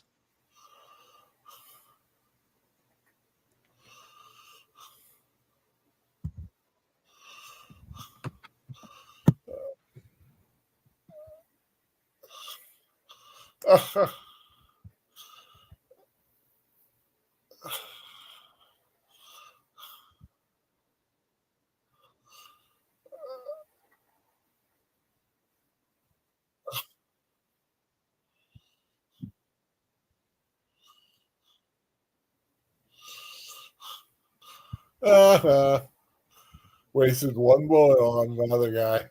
Speaker 2: Wasted one bullet on another guy.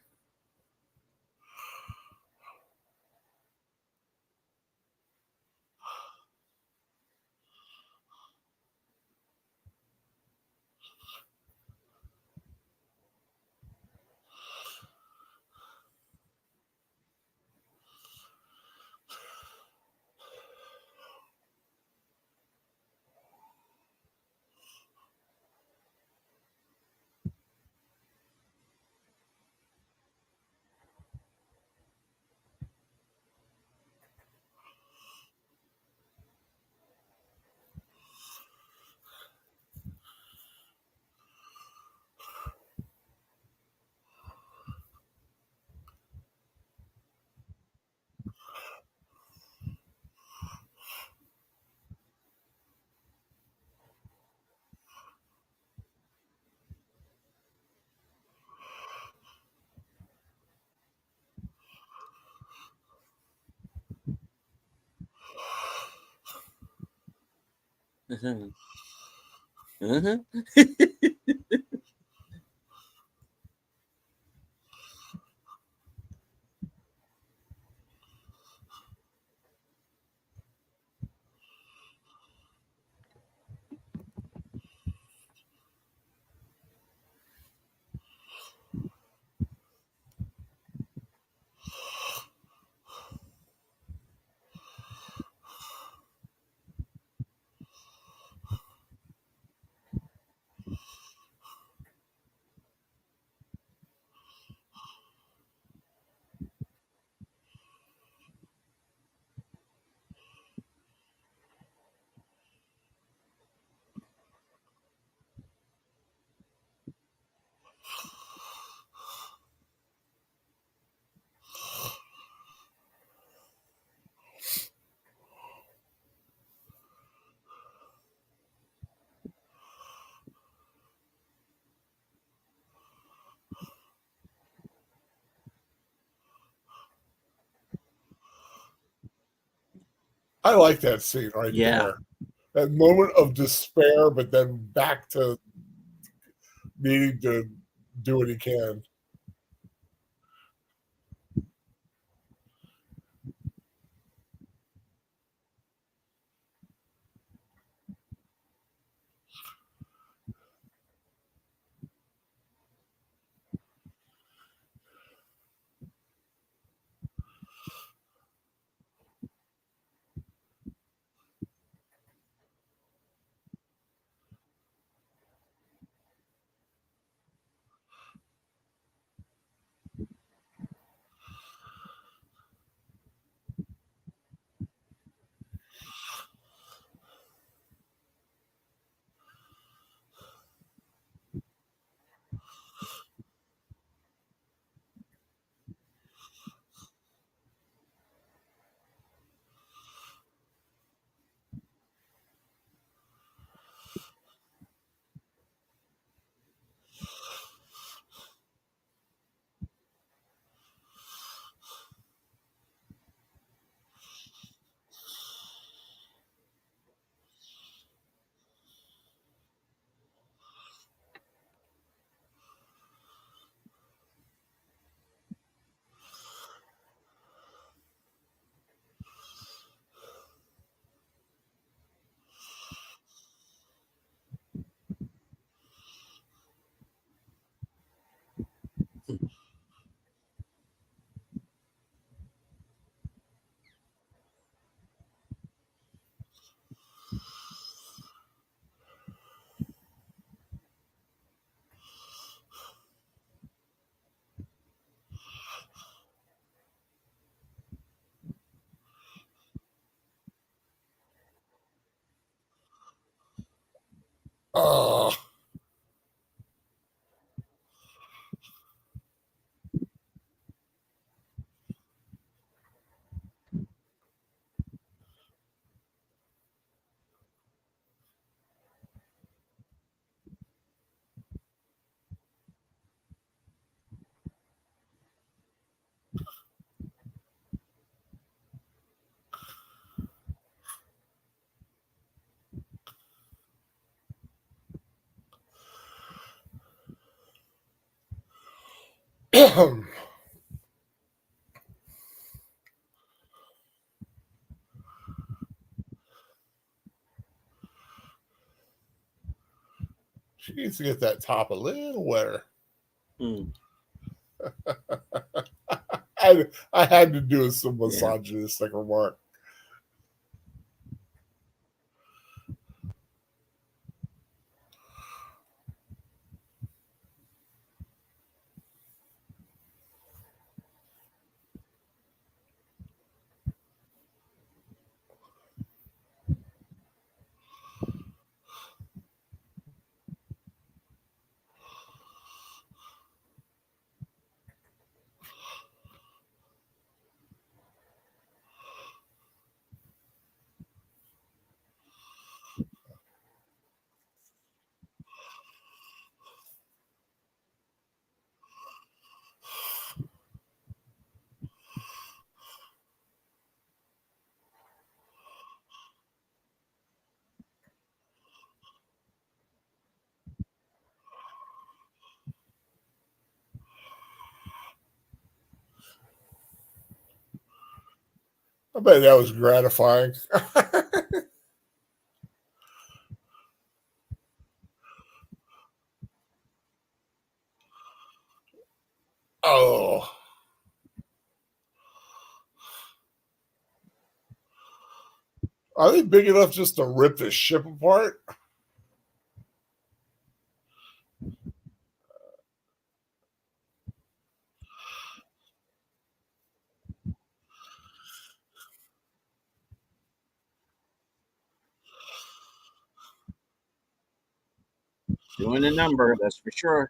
Speaker 3: Uh-huh. Uh-huh.
Speaker 2: I like that scene right
Speaker 3: Yeah.
Speaker 2: there. That moment of despair, but then back to needing to do what he can. Oh, she needs to get that top a little wetter.
Speaker 3: Mm.
Speaker 2: I had to do some
Speaker 3: Yeah.
Speaker 2: misogynistic remark. I bet that was gratifying. Oh, are they big enough just to rip the ship apart?
Speaker 3: Doing a number, that's for sure.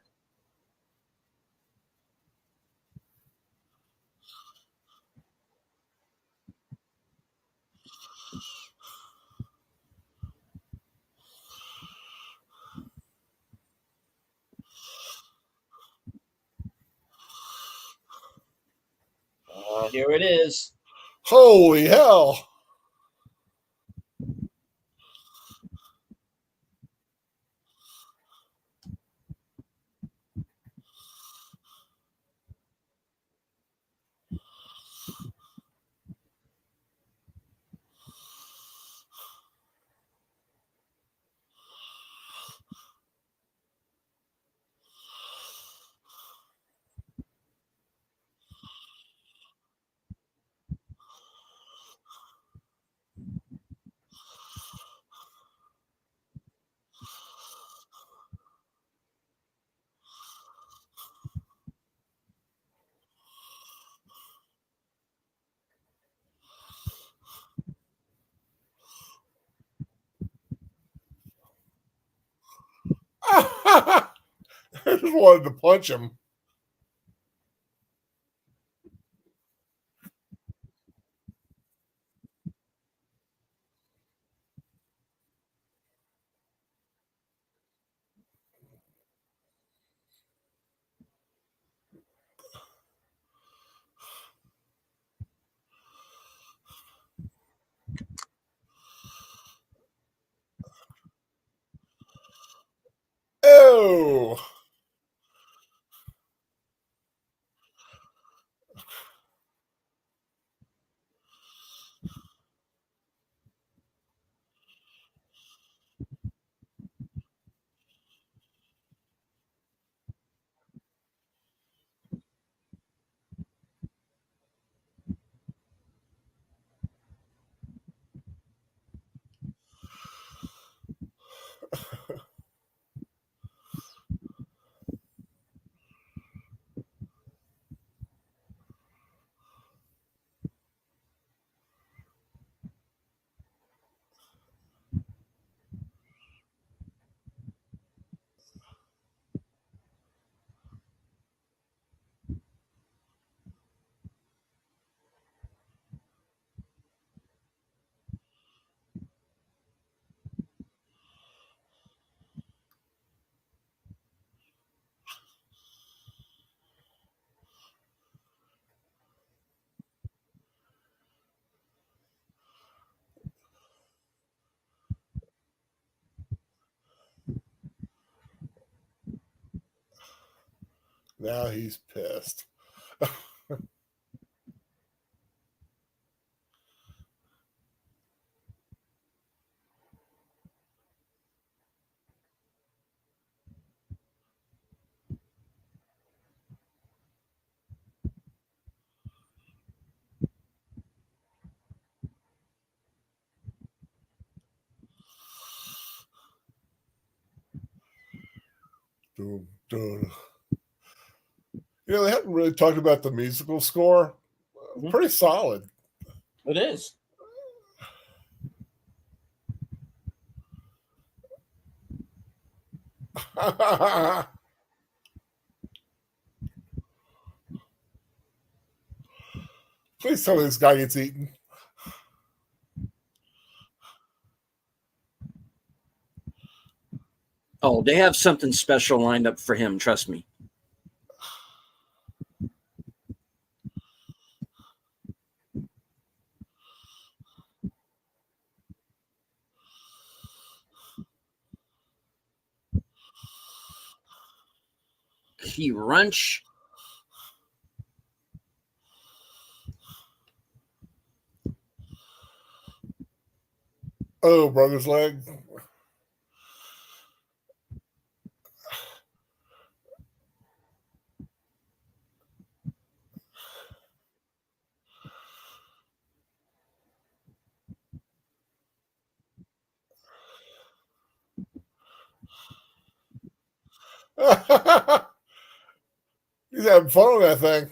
Speaker 3: Here it is.
Speaker 2: Holy hell! I just wanted to punch him. Oh, now he's pissed. Dun, dun. They haven't really talked about the musical score.
Speaker 3: Mhm.
Speaker 2: Pretty solid.
Speaker 3: It is.
Speaker 2: Please tell me this guy gets eaten.
Speaker 3: Oh, they have something special lined up for him. Trust me. Key Runch.
Speaker 2: Oh, brother's leg. He's having fun with that thing.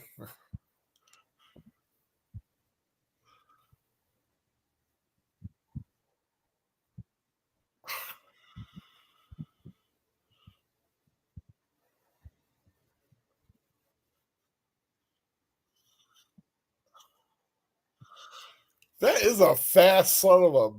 Speaker 2: That is a fast son of a.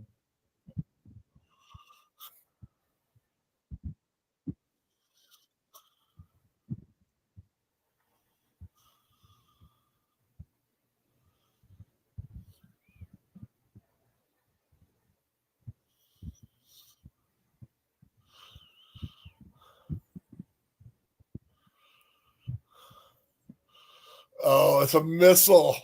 Speaker 2: Oh, it's a missile.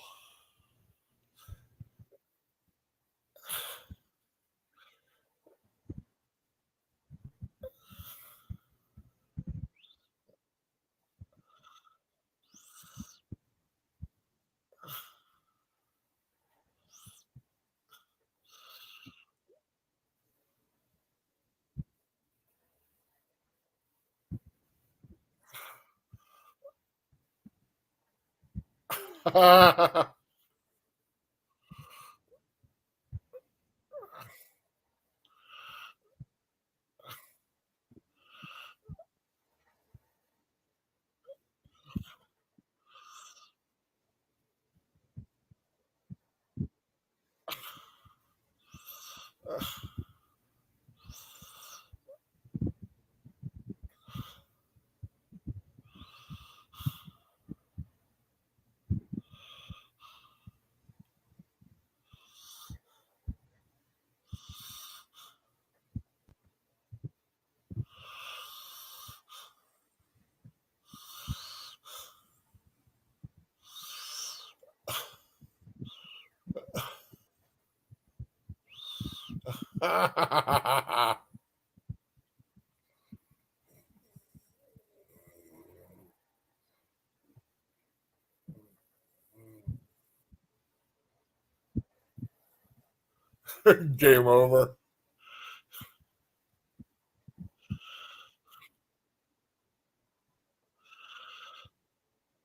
Speaker 2: Game over.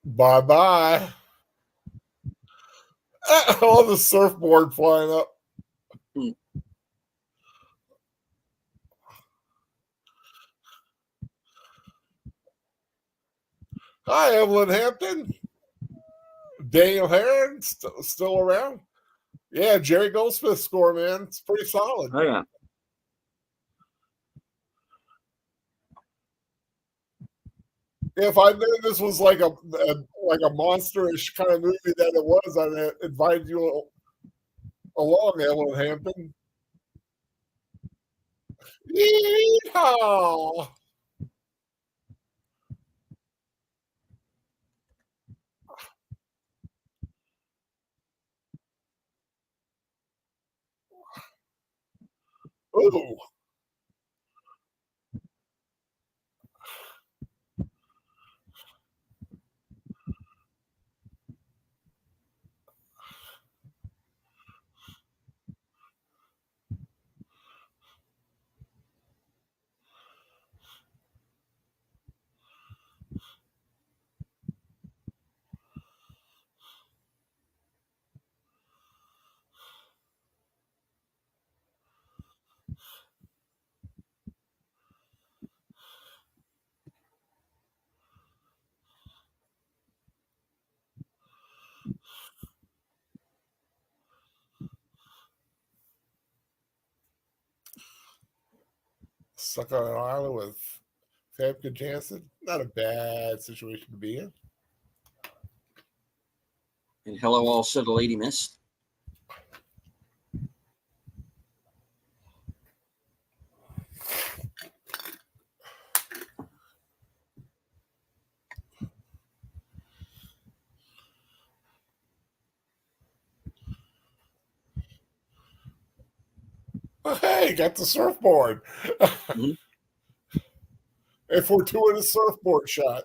Speaker 2: Bye bye. Oh, the surfboard flying up. Hi, Evelyn Hampton. Daniel Herron still around. Yeah, Jerry Goldsmith score, man. It's pretty solid.
Speaker 3: Oh yeah.
Speaker 2: If I knew this was like a monsterish kind of movie that it was, I'd invite you along, Evelyn Hampton. Yeehaw! Ooh. Stuck on an island with Famke Janssen. Not a bad situation to be in.
Speaker 3: And hello, also the Lady Mist.
Speaker 2: Oh, hey, got the surfboard.
Speaker 3: Mm-hmm.
Speaker 2: A fortuitous surfboard shot.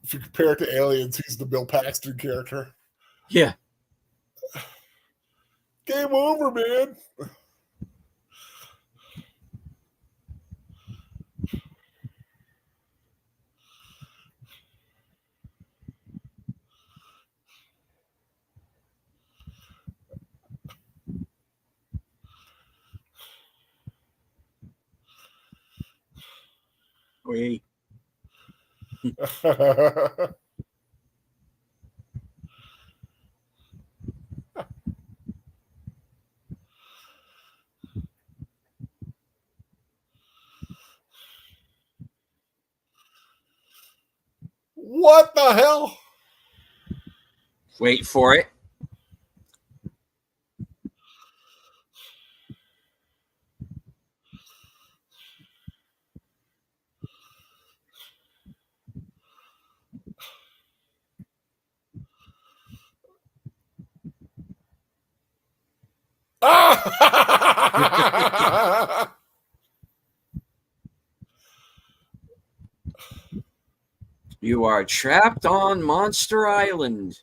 Speaker 2: If you compare it to Aliens, he's the Bill Paxton character.
Speaker 3: Yeah.
Speaker 2: Game over, man.
Speaker 3: Wait.
Speaker 2: What the hell?
Speaker 3: Wait for it.
Speaker 2: Ah!
Speaker 3: You are trapped on Monster Island.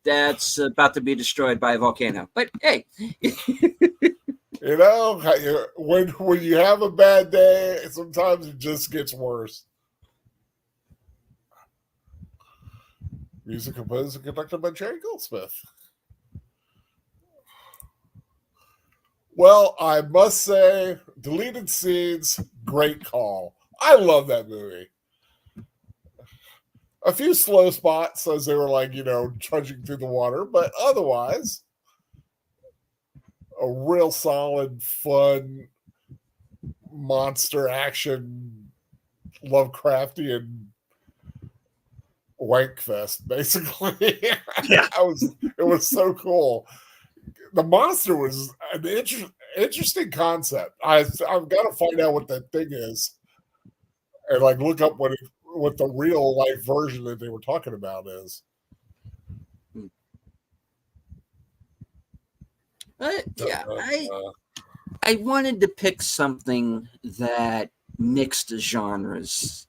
Speaker 3: That's about to be destroyed by a volcano. But hey.
Speaker 2: You know, when you have a bad day, sometimes it just gets worse. Music composed and conducted by Jerry Goldsmith. Well, I must say, deleted scenes, great call. I love that movie. A few slow spots as they were like, trudging through the water, but otherwise, a real solid, fun, monster action, Lovecraftian wank fest, basically.
Speaker 3: Yeah.
Speaker 2: It was so cool. The monster was an interesting concept. I've got to find out what that thing is and like look up what the real life version that they were talking about is.
Speaker 3: Yeah,
Speaker 2: Uh,
Speaker 3: I wanted to pick something that mixed genres,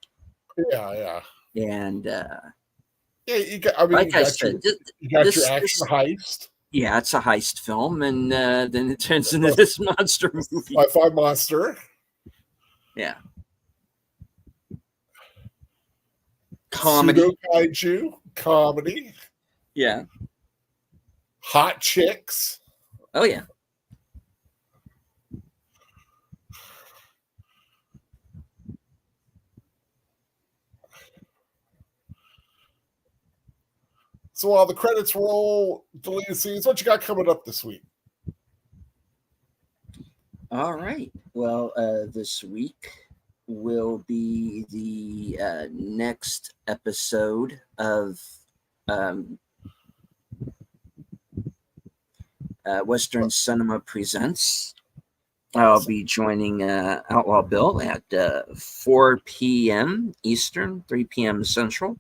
Speaker 2: yeah.
Speaker 3: and
Speaker 2: Yeah, you got. I mean,
Speaker 3: like I said,
Speaker 2: you got your
Speaker 3: this
Speaker 2: action heist,
Speaker 3: yeah, it's a heist film, and then it turns into this monster movie.
Speaker 2: sci-fi monster,
Speaker 3: Yeah, comedy,
Speaker 2: pseudo kaiju, comedy,
Speaker 3: yeah,
Speaker 2: hot chicks.
Speaker 3: oh yeah.
Speaker 2: So while the credits roll, deleted scenes, what you got coming up this week?
Speaker 3: All right. Well, this week will be the next episode of um, Western Cinema Presents. I'll be joining Outlaw Bill at 4 p.m. Eastern, 3 p.m. Central.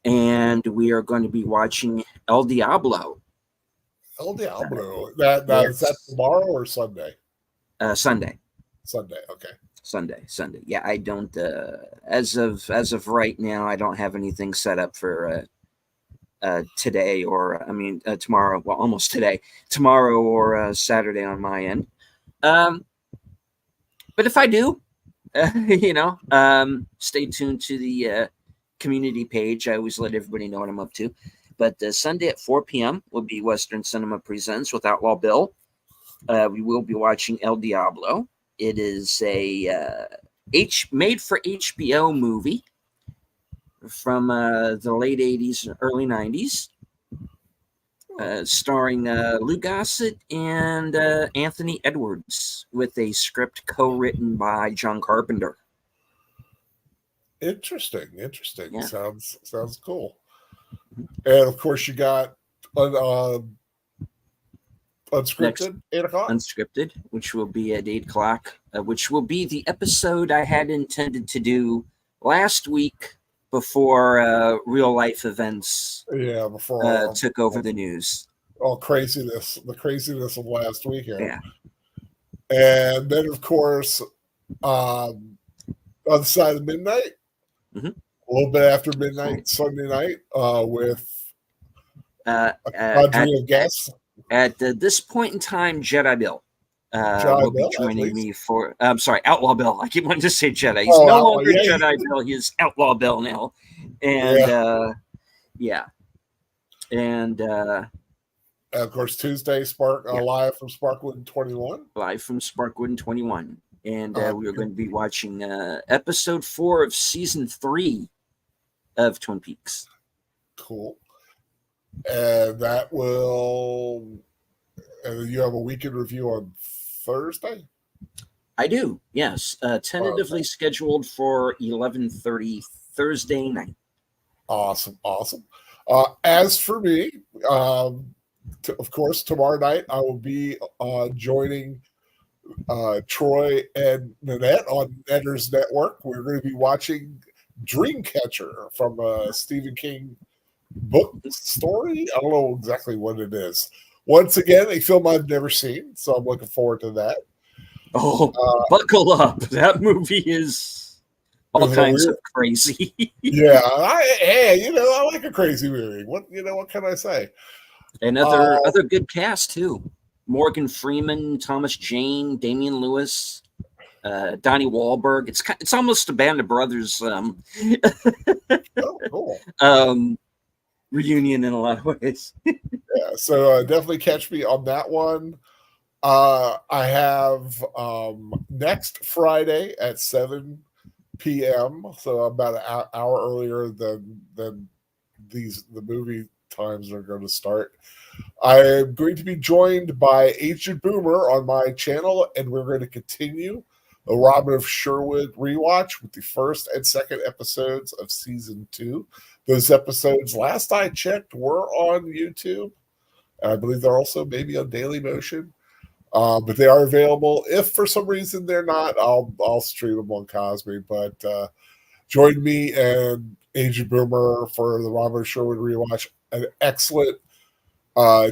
Speaker 3: And we are going to be watching El Diablo.
Speaker 2: El Diablo. Is that tomorrow or Sunday?
Speaker 3: Sunday.
Speaker 2: Sunday. Okay.
Speaker 3: Sunday. Yeah, I don't. As of right now, I don't have anything set up for today or tomorrow. Well, almost today. Tomorrow or Saturday on my end. But if I do, stay tuned to the community page. I always let everybody know what I'm up to. But Sunday at 4 p.m. will be Western Cinema Presents with Outlaw Bill. We will be watching El Diablo. It is a made for HBO movie from the late 80s and early 90s, starring Lou Gossett and Anthony Edwards, with a script co-written by John Carpenter.
Speaker 2: Interesting.
Speaker 3: Yeah.
Speaker 2: Sounds cool. And of course, you got Unscripted, 8 o'clock.
Speaker 3: Unscripted, which will be at 8 o'clock, which will be the episode I had intended to do last week before real life events took over the news.
Speaker 2: The craziness of last weekend.
Speaker 3: Yeah.
Speaker 2: And then, of course, on the side of midnight, a little bit after midnight, Sunday night, with a cadre of guests.
Speaker 3: At this point in time, Jedi Bill will be joining me for. I'm sorry, Outlaw Bill. I keep wanting to say Jedi. He's no longer Jedi Bill. He's Outlaw Bill now. And and
Speaker 2: of course, Tuesday, live from Sparkwood 21.
Speaker 3: Live from Sparkwood 21. And we are going to be watching episode 4 of season 3 of Twin Peaks.
Speaker 2: Cool. And that will. And you have a weekend review on Thursday?
Speaker 3: I do, yes. Tentatively scheduled for 11:30 Thursday night.
Speaker 2: Awesome. As for me, of course, tomorrow night I will be joining Troy and Nanette on Netter's Network. We're going to be watching Dreamcatcher from Stephen King book story. I don't know exactly what it is. Once again, a film I've never seen, so I'm looking forward to that.
Speaker 3: Oh, buckle up. That movie is all kinds of crazy.
Speaker 2: Yeah, I like a crazy movie. What can I say?
Speaker 3: And other good cast too. Morgan Freeman, Thomas Jane, Damian Lewis, Donnie Wahlberg. It's almost a Band of Brothers
Speaker 2: cool.
Speaker 3: Reunion in a lot of ways.
Speaker 2: Yeah, so definitely catch me on that one. I have next Friday at 7 p.m. So about an hour earlier than the movie times are going to start. I am going to be joined by Agent Boomer on my channel, and we're going to continue the Robin of Sherwood rewatch with the first and second episodes of season 2 Those episodes, last I checked, were on YouTube. And I believe they're also maybe on Daily Motion. But they are available. If for some reason they're not, I'll stream them on Cosby. But join me and Agent Boomer for the Robin Sherwood rewatch. An excellent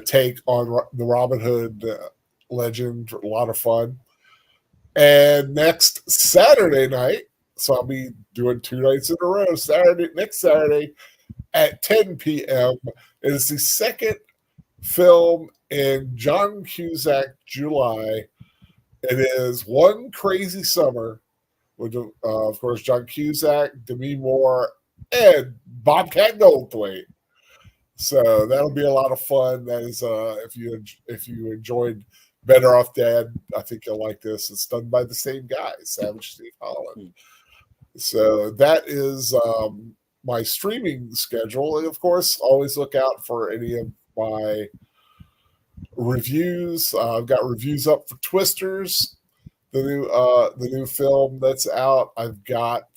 Speaker 2: take on the Robin Hood legend. A lot of fun. And next Saturday night, so I'll be doing 2 nights in a row. Next Saturday at 10 p.m. is the second film in John Cusack July. It is One Crazy Summer with, of course, John Cusack, Demi Moore, and Bobcat Goldthwait. So that'll be a lot of fun. That is, if you enjoyed Better Off Dead, I think you'll like this. It's done by the same guy, Savage Steve Holland. So that is my streaming schedule, and of course, always look out for any of my reviews. I've got reviews up for Twisters, the new film that's out. I've got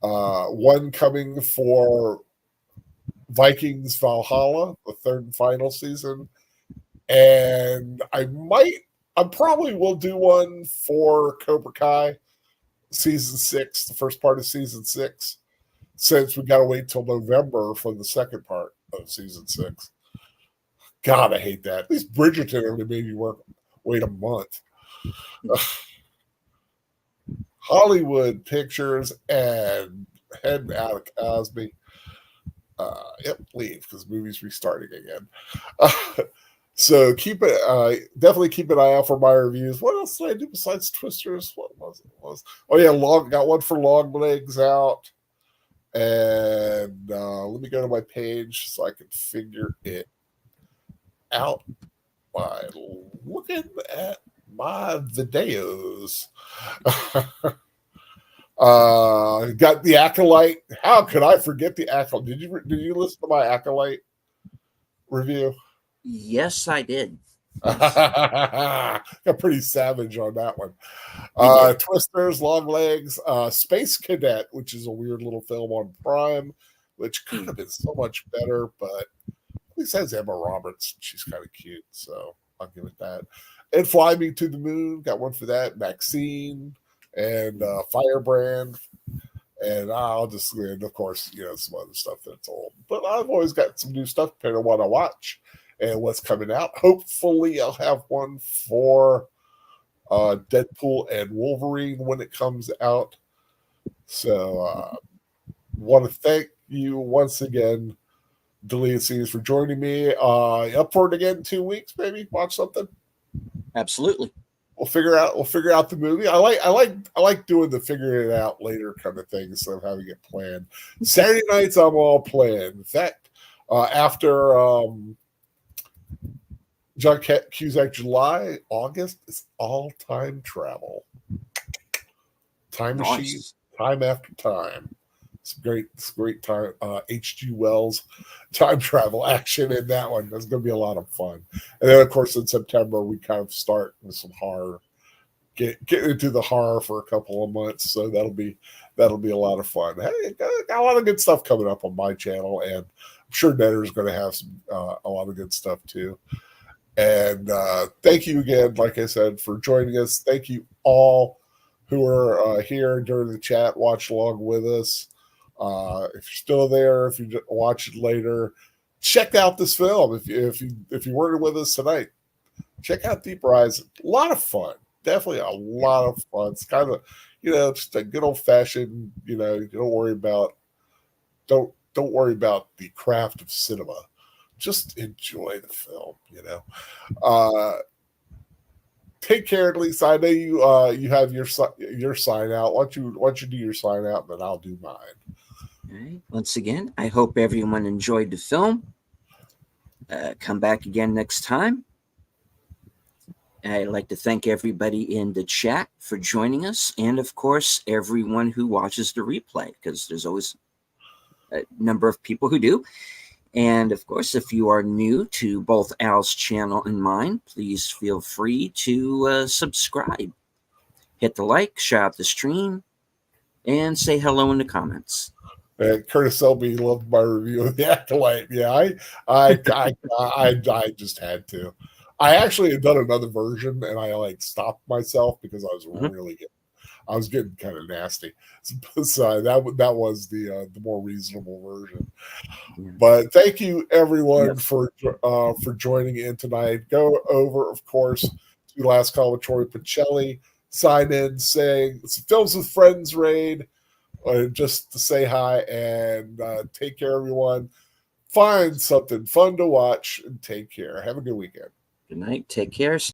Speaker 2: one coming for Vikings Valhalla, the third and final season, and I probably will do one for Cobra Kai season 6, the first part of season 6, since we got to wait till November for the second part of season 6. God, I hate that. At least Bridgerton only made you wait a month. Hollywood Pictures and heading out of Cosby. Leave because movies restarting again. So definitely keep an eye out for my reviews. What else did I do besides Twisters? What was it? Oh yeah, got one for Long Legs out. And let me go to my page so I can figure it out by looking at my videos. Got the Acolyte. How could I forget the Acolyte? Did you listen to my Acolyte review?
Speaker 3: Yes, I did.
Speaker 2: Got pretty savage on that one. Twisters, Long Legs, Space Cadet, which is a weird little film on Prime, which could have been so much better, but at least has Emma Roberts. She's kind of cute, so I'll give it that. And Fly Me to the Moon, got one for that. Maxine and Firebrand. And and of course, some other stuff that's old. But I've always got some new stuff depending on what I watch and what's coming out. Hopefully, I'll have one for Deadpool and Wolverine when it comes out. So, want to thank you once again, Deleted Scenes, for joining me. Up for it again in 2 weeks, maybe watch something.
Speaker 3: Absolutely.
Speaker 2: We'll figure out the movie. I like doing the figuring it out later kind of thing instead of having it planned. Saturday nights I'm all planned. In fact, after John Cusack July, August is all time travel. Time machine, time after time. It's great time. H.G. Wells time travel action in that one. That's going to be a lot of fun. And then, of course, in September, we kind of start with some horror. Get into the horror for a couple of months. So that'll be a lot of fun. Hey, got a lot of good stuff coming up on my channel. And I'm sure Netter's going to have a lot of good stuff too. And thank you again, like I said, for joining us. Thank you all who are here during the chat, watch along with us. If you're still there, if you watch it later, check out this film. If you weren't with us tonight, check out Deep Rising. A lot of fun, definitely a lot of fun. It's kind of just a good old fashioned. You don't worry about the craft of cinema. Just enjoy the film. Take care, at least. I know you have your sign out. Why don't you do your sign out, and then I'll do mine.
Speaker 3: All right. Once again, I hope everyone enjoyed the film. Come back again next time. I'd like to thank everybody in the chat for joining us, and of course, everyone who watches the replay, because there's always a number of people who do. And of course, if you are new to both Al's channel and mine, please feel free to subscribe. Hit the like, share out the stream, and say hello in the comments.
Speaker 2: And Curtis Selby loved my review of The Acolyte. Yeah, I just had to. I actually had done another version, and I like stopped myself because I was I was getting kind of nasty. So that was the more reasonable version. But thank you everyone for joining in tonight. Go over, of course, to Last Call with Troy Pacelli. Sign in saying it's Films with Friends raid, just to say hi and take care, everyone. Find something fun to watch and take care. Have a good weekend.
Speaker 3: Good night. Take care.